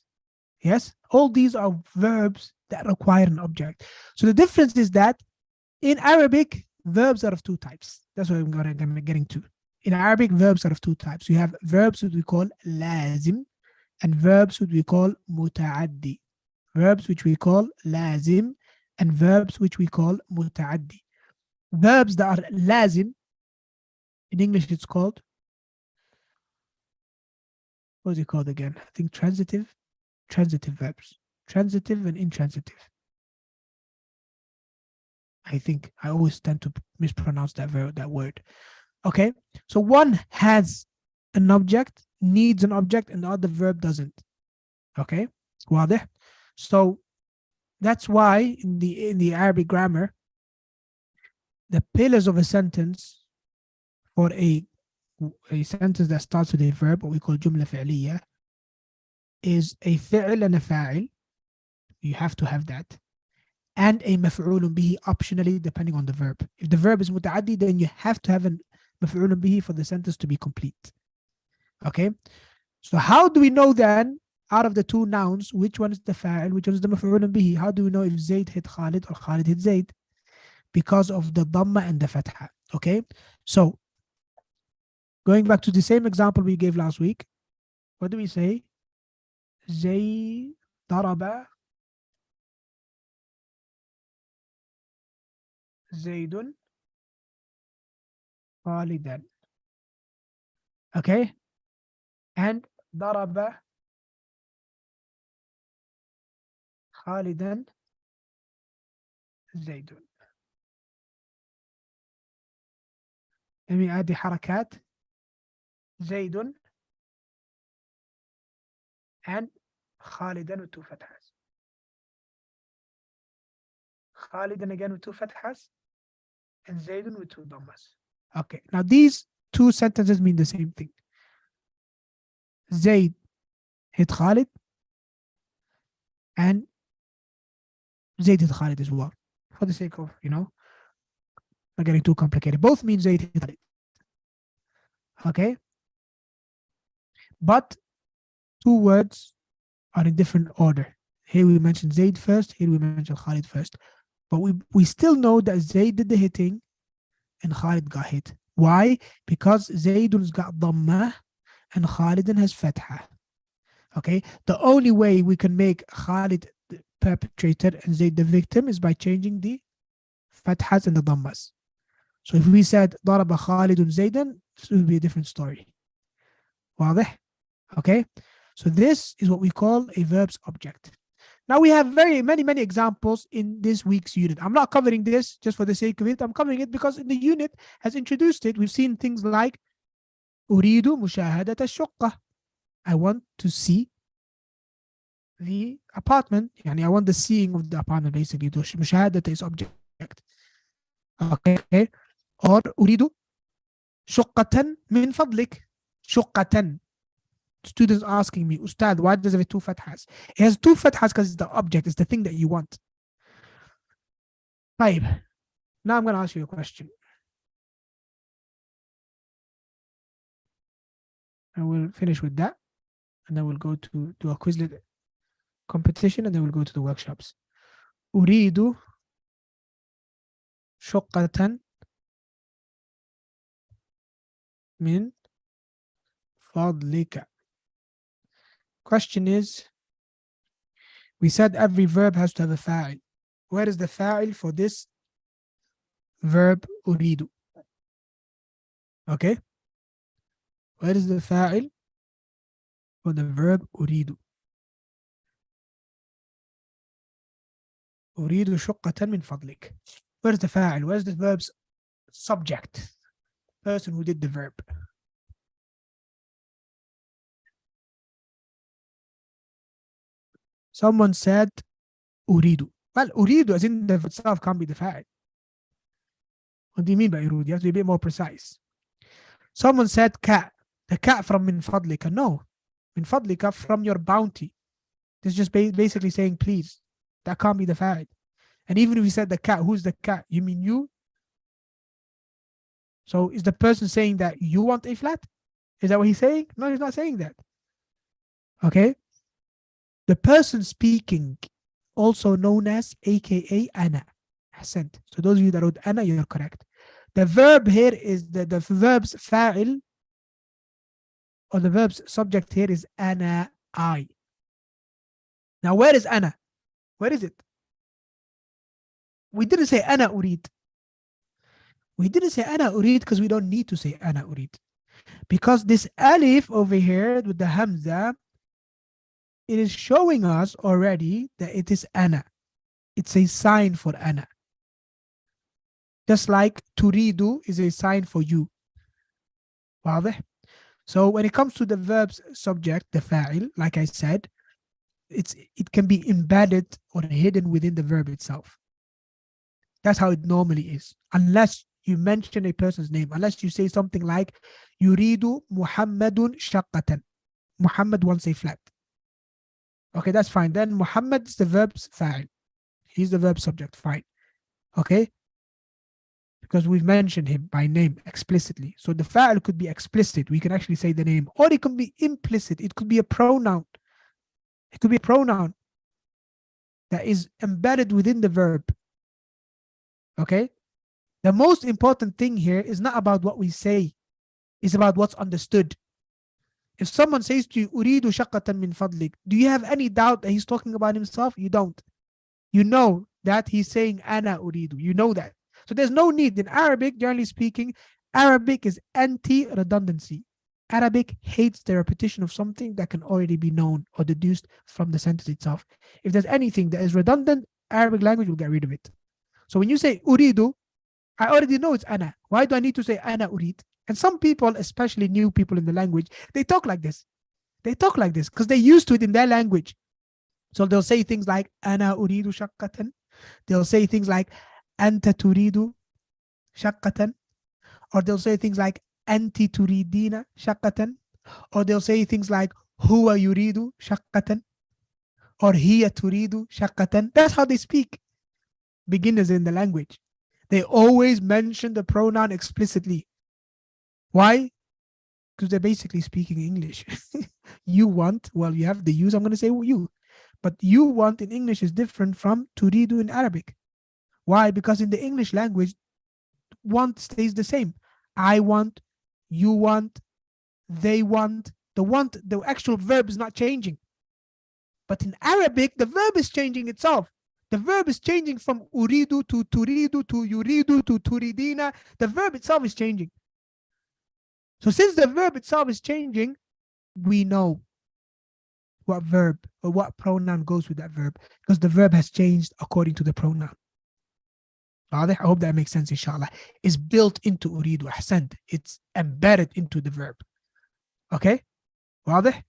Yes? All these are verbs that require an object. So the difference is that in Arabic, verbs are of two types. That's what I'm getting to. In Arabic, verbs are of two types. You have verbs that we call lazim and verbs which we call muta'addi. Verbs which we call lazim and verbs which we call muta'addi. Verbs that are lazim, in English it's called, what is it called again? I think transitive verbs. Transitive and intransitive. I think I always tend to mispronounce that word. Okay, so one has an object, needs an object, and the other verb doesn't. Okay, واضح? So that's why in the Arabic grammar, the pillars of a sentence for a sentence that starts with a verb, what we call جملة فعلية, is a فعل and a فاعل. You have to have that. And a مفعول به optionally depending on the verb. If the verb is متعدي, then you have to have a مفعول به for the sentence to be complete. Okay? So how do we know then, out of the two nouns, which one is the fa'il, which one is the مفعول به? How do we know if Zayd hit Khalid or Khalid hit Zayd? Because of the dhamma and the fatha. Okay? So, going back to the same example we gave last week, what do we say? Zayd daraba Zaydun Khalidan. Okay? And daraba Khalidan Zaydun. Let me add the harakat. Zaydun and Khalidan with two fathas. Khalidan again with two fathas and Zaydun with two dhammas. Okay, now these two sentences mean the same thing. Zayd hit Khalid and Zayd hit Khalid as well. For the sake of, not getting too complicated. Both mean Zayd hit Khalid. Okay? But two words are in different order. Here we mentioned Zayd first, here we mentioned Khalid first. But we still know that Zayd did the hitting and Khalid got hit. Why? Because Zaydun's got Dhamma and Khalidun has Fatha. Okay? The only way we can make Khalid the perpetrator and Zayd the victim is by changing the Fathas and the Dhammas. So if we said Daraba Khalidun Zaydan, this would be a different story. واضح? Okay? So this is what we call a verb's object. Now we have many examples in this week's unit. I'm not covering this just for the sake of it. I'm covering it because the unit has introduced it. We've seen things like أريد مشاهدة الشقة. I want to see the apartment. I want the seeing of the apartment basically. مشاهدة is object. Okay. Or أريد شقة من فضلك. شقة. Students asking me, Ustad, why does it have two fathas? It has two fathas because it's the object, it's the thing that you want. Right. Now I'm going to ask you a question. And we'll finish with that. and then we'll go to do a Quizlet competition, and then we'll go to the workshops. أريد شقة من فضلك. Question is, we said every verb has to have a fa'il. Where is the fa'il for this verb أريد? Okay? Where is the fa'il for the verb أريد? أريد شقة من فضلك. Where's the fa'il? Where's the verb's subject? Person who did the verb. Someone said أريد. Well, أريد as in the verb itself can't be the fa'il. What do you mean by أريد? You have to be a bit more precise. Someone said cat. The cat from من فضلك. No. من فضلك from your bounty. This is just basically saying please. That can't be the fa'il. And even if you said the cat, who's the cat? You mean you? So is the person saying that you want a flat? Is that what he's saying? No, he's not saying that. Okay? The person speaking, also known as AKA Ana. Ahsant. So those of you that wrote Ana, you're correct. The verb here is the verb's fa'il, or the verb's subject here is Ana, I. Now where is Ana? Where is it? We didn't say Ana Urid. We didn't say Ana Urid because we don't need to say Ana Urid. Because this alif over here with the hamza, it is showing us already that it is Ana. It's a sign for Ana. Just like turidu is a sign for you. واضح? So when it comes to the verb's subject, the fa'il, like I said, it can be embedded or hidden within the verb itself. That's how it normally is. Unless you mention a person's name, unless you say something like Yuridu Muhammadun shaqqatan. Muhammad wants a flat. Okay, that's fine. Then Muhammad is the verb's fa'il. He's the verb subject. Fine. Okay? Because we've mentioned him by name explicitly. So the fa'il could be explicit. We can actually say the name. Or it could be implicit. It could be a pronoun. It could be a pronoun that is embedded within the verb. Okay? The most important thing here is not about what we say. It's about what's understood. If someone says to you, Uridu shaqqatan min fadlik, do you have any doubt that he's talking about himself? You don't. You know that he's saying ana uridu. You know that. So there's no need. In Arabic, generally speaking, Arabic is anti-redundancy. Arabic hates the repetition of something that can already be known or deduced from the sentence itself. If there's anything that is redundant, Arabic language will get rid of it. So when you say uridu, I already know it's ana. Why do I need to say ana urid? And some people, especially new people in the language, they talk like this. They talk like this because they're used to it in their language. So they'll say things like ana uridu shaqqatan. They'll say things like anta turidu shaqqatan. Or they'll say things like anti turidina shaqqatan. Or they'll say things like huwa yuridu shaqqatan. Or hiya turidu shaqqatan. That's how they speak. Beginners in the language. They always mention the pronoun explicitly. Why? Because they're basically speaking English. You want, well, you have the use, I'm going to say you. But you want in English is different from turidu in Arabic. Why? Because in the English language, want stays the same. I want, you want, they want. The actual verb is not changing. But in Arabic, the verb is changing itself. The verb is changing from uridu to turidu to yuridu to turidina. The verb itself is changing. So since the verb itself is changing, we know what verb or what pronoun goes with that verb because the verb has changed according to the pronoun. I hope that makes sense, inshallah. It's built into uridu, ahsant. It's embedded into the verb. Okay? واضح?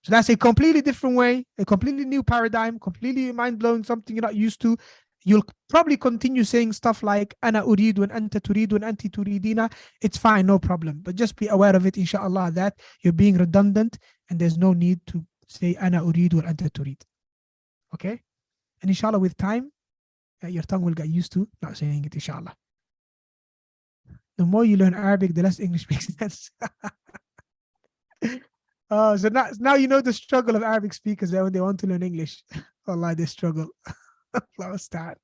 So that's a completely different way, a completely new paradigm, completely mind-blowing, something you're not used to. You'll probably continue saying stuff like ana uridu and anta turidu and anti turidina. It's fine, no problem. But just be aware of it, inshallah, that you're being redundant and there's no need to say ana uridu or anta turid. Okay? And inshallah, with time, your tongue will get used to not saying it, inshallah. The more you learn Arabic, the less English makes sense. So now you know the struggle of Arabic speakers when they want to learn English. Allah, they struggle. Allah, start.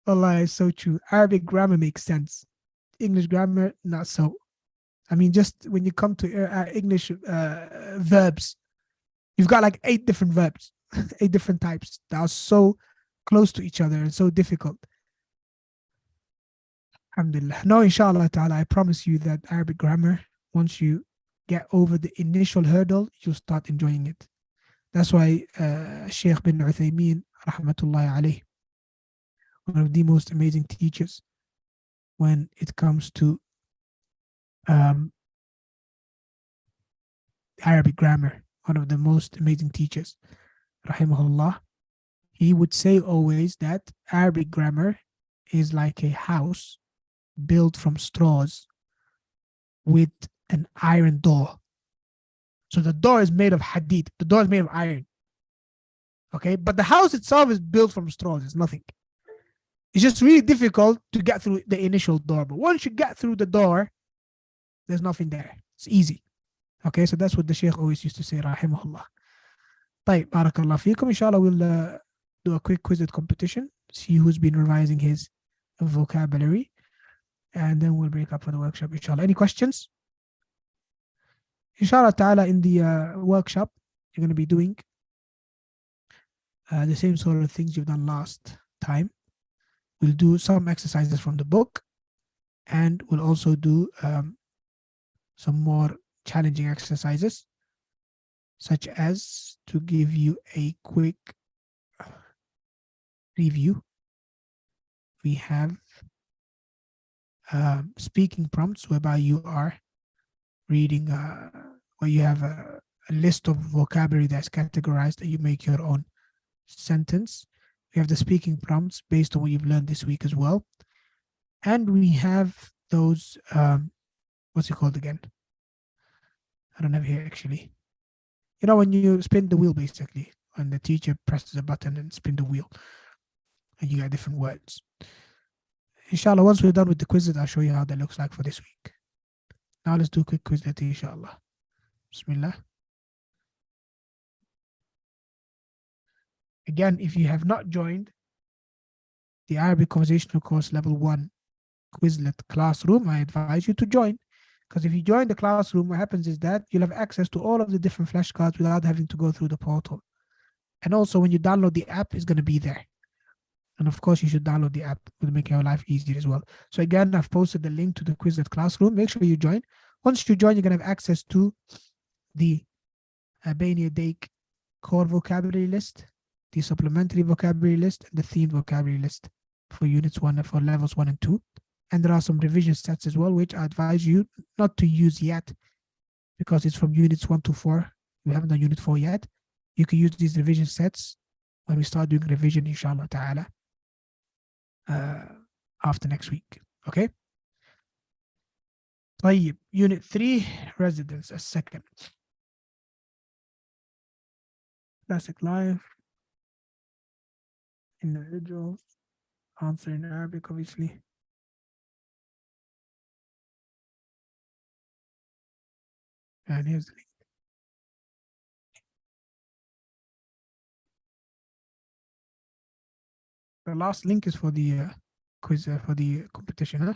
Allah, it's so true. Arabic grammar makes sense. English grammar, not so. I mean, just when you come to English verbs, you've got like 8 different verbs, 8 different types that are so close to each other and so difficult. Alhamdulillah. No, inshallah ta'ala, I promise you that Arabic grammar, once you get over the initial hurdle, you'll start enjoying it. That's why Sheikh bin Uthaymeen, rahmatullahi alayh, one of the most amazing teachers when it comes to um, Arabic grammar, one of the most amazing teachers, rahimahullah, he would say always that Arabic grammar is like a house built from straws with an iron door. So the door is made of hadid, the door is made of iron. Okay, but the house itself is built from straws, it's nothing. It's just really difficult to get through the initial door. But once you get through the door, there's nothing there. It's easy. Okay, so that's what the Sheikh always used to say, rahimahullah. طيب, barakallah fikum. Inshallah, we'll do a quick quiz competition, see who's been revising his vocabulary, and then we'll break up for the workshop, inshallah. Any questions? Inshallah ta'ala, in the workshop, you're going to be doing the same sort of things you've done last time. We'll do some exercises from the book, and we'll also do some more challenging exercises, such as, to give you a quick review, we have speaking prompts whereby you are reading, where you have a list of vocabulary that's categorized and you make your own sentence. We have the speaking prompts based on what you've learned this week as well. And we have those, what's it called again? I don't have here actually. You know, when you spin the wheel, basically, when the teacher presses a button and spin the wheel, and you get different words. Inshallah, once we're done with the quizzes, I'll show you how that looks like for this week. Now let's do a quick Quizlet, inshallah. Bismillah. Again, if you have not joined the Arabic Conversational Course Level 1 Quizlet classroom, I advise you to join. Because if you join the classroom, what happens is that you'll have access to all of the different flashcards without having to go through the portal. And also, when you download the app, it's going to be there. And of course, you should download the app. It will make your life easier as well. So again, I've posted the link to the Quizlet classroom. Make sure you join. Once you join, you're going to have access to the Albania Dake core vocabulary list, the supplementary vocabulary list, and the themed vocabulary list for units 1 and for levels 1 and 2. And there are some revision sets as well, which I advise you not to use yet because it's from units 1 to 4. We haven't done unit 4 yet. You can use these revision sets when we start doing revision, inshallah ta'ala, after next week. Okay? طيب, unit 3, residence, a second. Classic life, individuals, answer in Arabic, obviously. And here's the link. The last link is for the quiz, for the competition, huh?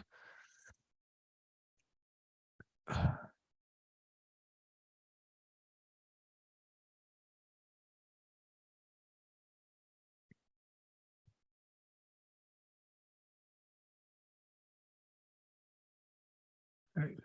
Right.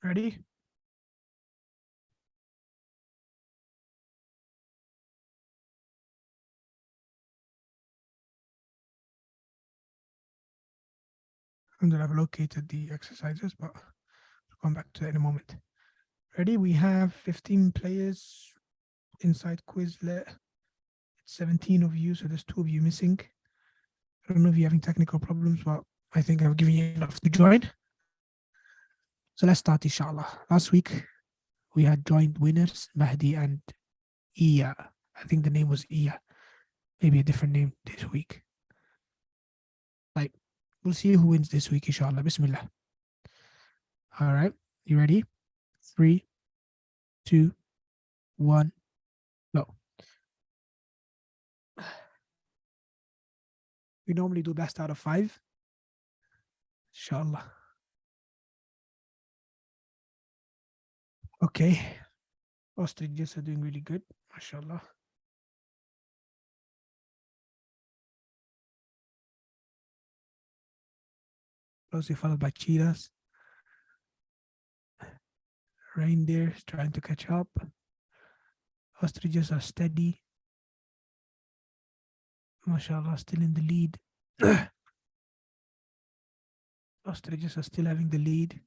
Ready? And then I've located the exercises, but I'll come back to that in a moment. Ready? We have 15 players inside Quizlet. It's 17 of you, so there's 2 of you missing. I don't know if you're having technical problems, but I think I've given you enough to join. So let's start, inshallah. Last week, we had joint winners, Mahdi and Iya. I think the name was Iya. Maybe a different name this week. Like, we'll see who wins this week, inshallah. Bismillah. All right. You ready? 3, 2, 1, go. We normally do best out of 5. Inshallah. Okay. Ostriches are doing really good. MashaAllah. Closely followed by cheetahs. Reindeer is trying to catch up. Ostriches are steady. MashaAllah, still in the lead. Ostriches are still having the lead.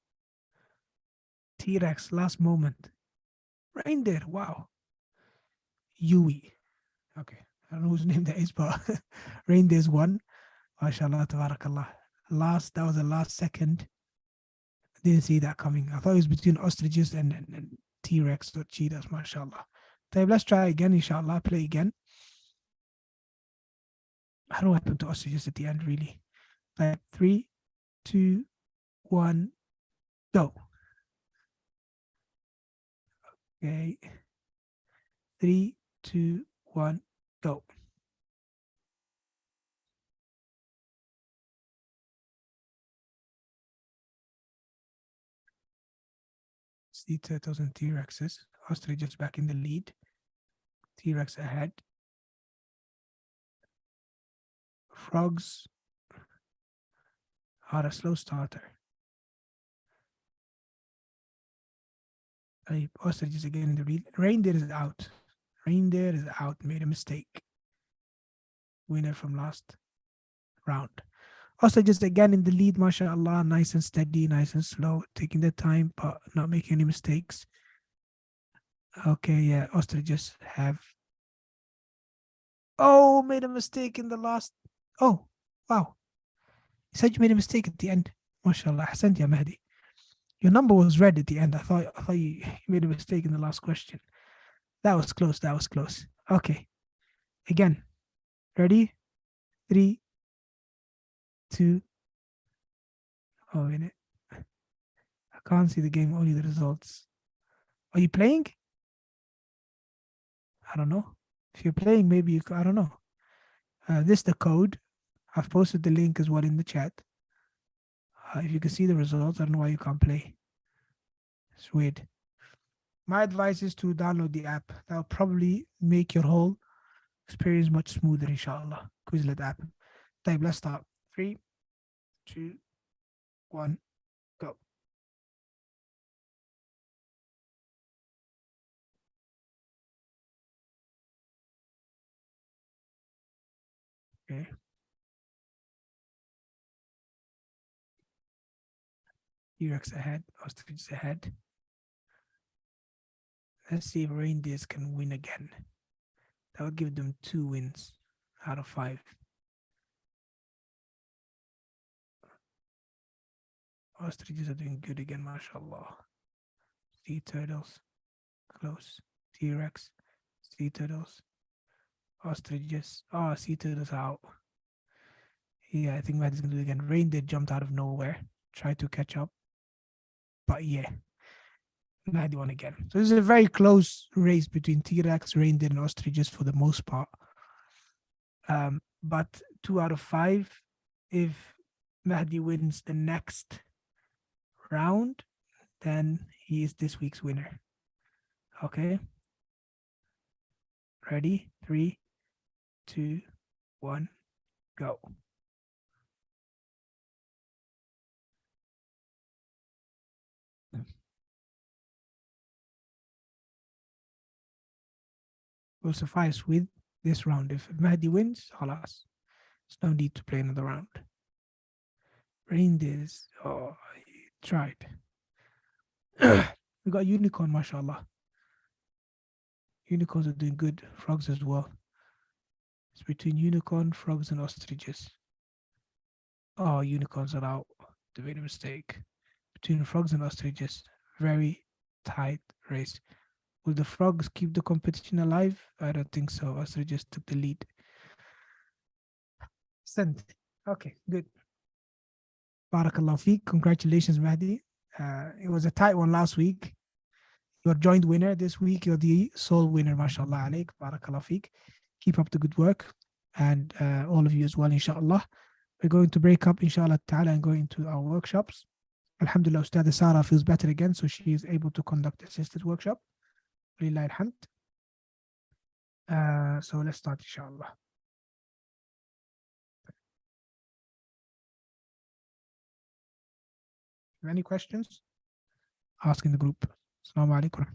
T-Rex, last moment. Reindeer, wow. Yui. Okay, I don't know whose name that is, but Reindeer's won. MashaAllah, tabarakallah. That was the last second. I didn't see that coming. I thought it was between ostriches and T-Rex or cheetahs, mashallah. Let's try again, inshallah. Play again. I don't know what happened to ostriches at the end, really. 3, 2, 1, go. Okay. 3, 2, 1, go. Sea turtles and T-Rexes. Ostriches back in the lead. T-Rex ahead. Frogs are a slow starter. Ostriches again in the lead. Reindeer is out. Reindeer is out. Made a mistake. Winner from last round. Ostriches again in the lead, mashallah. Nice and steady, nice and slow. Taking their time, but not making any mistakes. Okay, yeah. Ostriches have. Oh, made a mistake in the last. Oh, wow. You said you made a mistake at the end. MashaAllah. Ahsant ya Mahdi. Your number was red at the end. I thought you made a mistake in the last question. That was close. That was close. Okay. Again. Ready? 3, 2. Oh, minute. I can't see the game, only the results. Are you playing? I don't know. If you're playing, maybe you. I don't know. This is the code. I've posted the link as well in the chat. If you can see the results, I don't know why you can't play. It's weird. My advice is to download the app. That'll probably make your whole experience much smoother, inshallah. Quizlet app. Type, let's start. 3, 2, 1, go. Okay. T-Rex ahead. Ostrich ahead. Let's see if reindeers can win again. That would give them 2 wins out of 5. Ostriches are doing good again, mashallah. Sea turtles, close. T-Rex, sea turtles, ostriches. Oh, sea turtles out. Yeah, I think Matt is going to do it again. Reindeer jumped out of nowhere, tried to catch up. But yeah, Matt won again. So this is a very close race between T-Rex, reindeer, and ostriches for the most part. But 2 out of 5. If Mahdi wins the next round, then he is this week's winner. Okay. Ready? 3, 2, 1, go. will suffice with this round. If Mahdi wins, halas. There's no need to play another round. Reindeers. Oh, he tried. We got unicorn, mashallah. Unicorns are doing good. Frogs as well. It's between unicorn, frogs, and ostriches. Oh, unicorns are out. They made a mistake. Between frogs and ostriches. Very tight race. Will the frogs keep the competition alive? I don't think so. Ostriches took the lead. Send. Okay, good. Barakallah feek. Congratulations, Mahdi. It was a tight one last week. You're joint winner this week. You're the sole winner, mashallah alaik. Barakallah feek. Keep up the good work. And all of you as well, inshallah. We're going to break up, inshallah ta'ala, and go into our workshops. Alhamdulillah, Ustad Sarah feels better again, so she is able to conduct assisted workshop. Lillahi alhamd. So let's start, inshallah. Any questions? Ask in the group. Assalamu alaikum.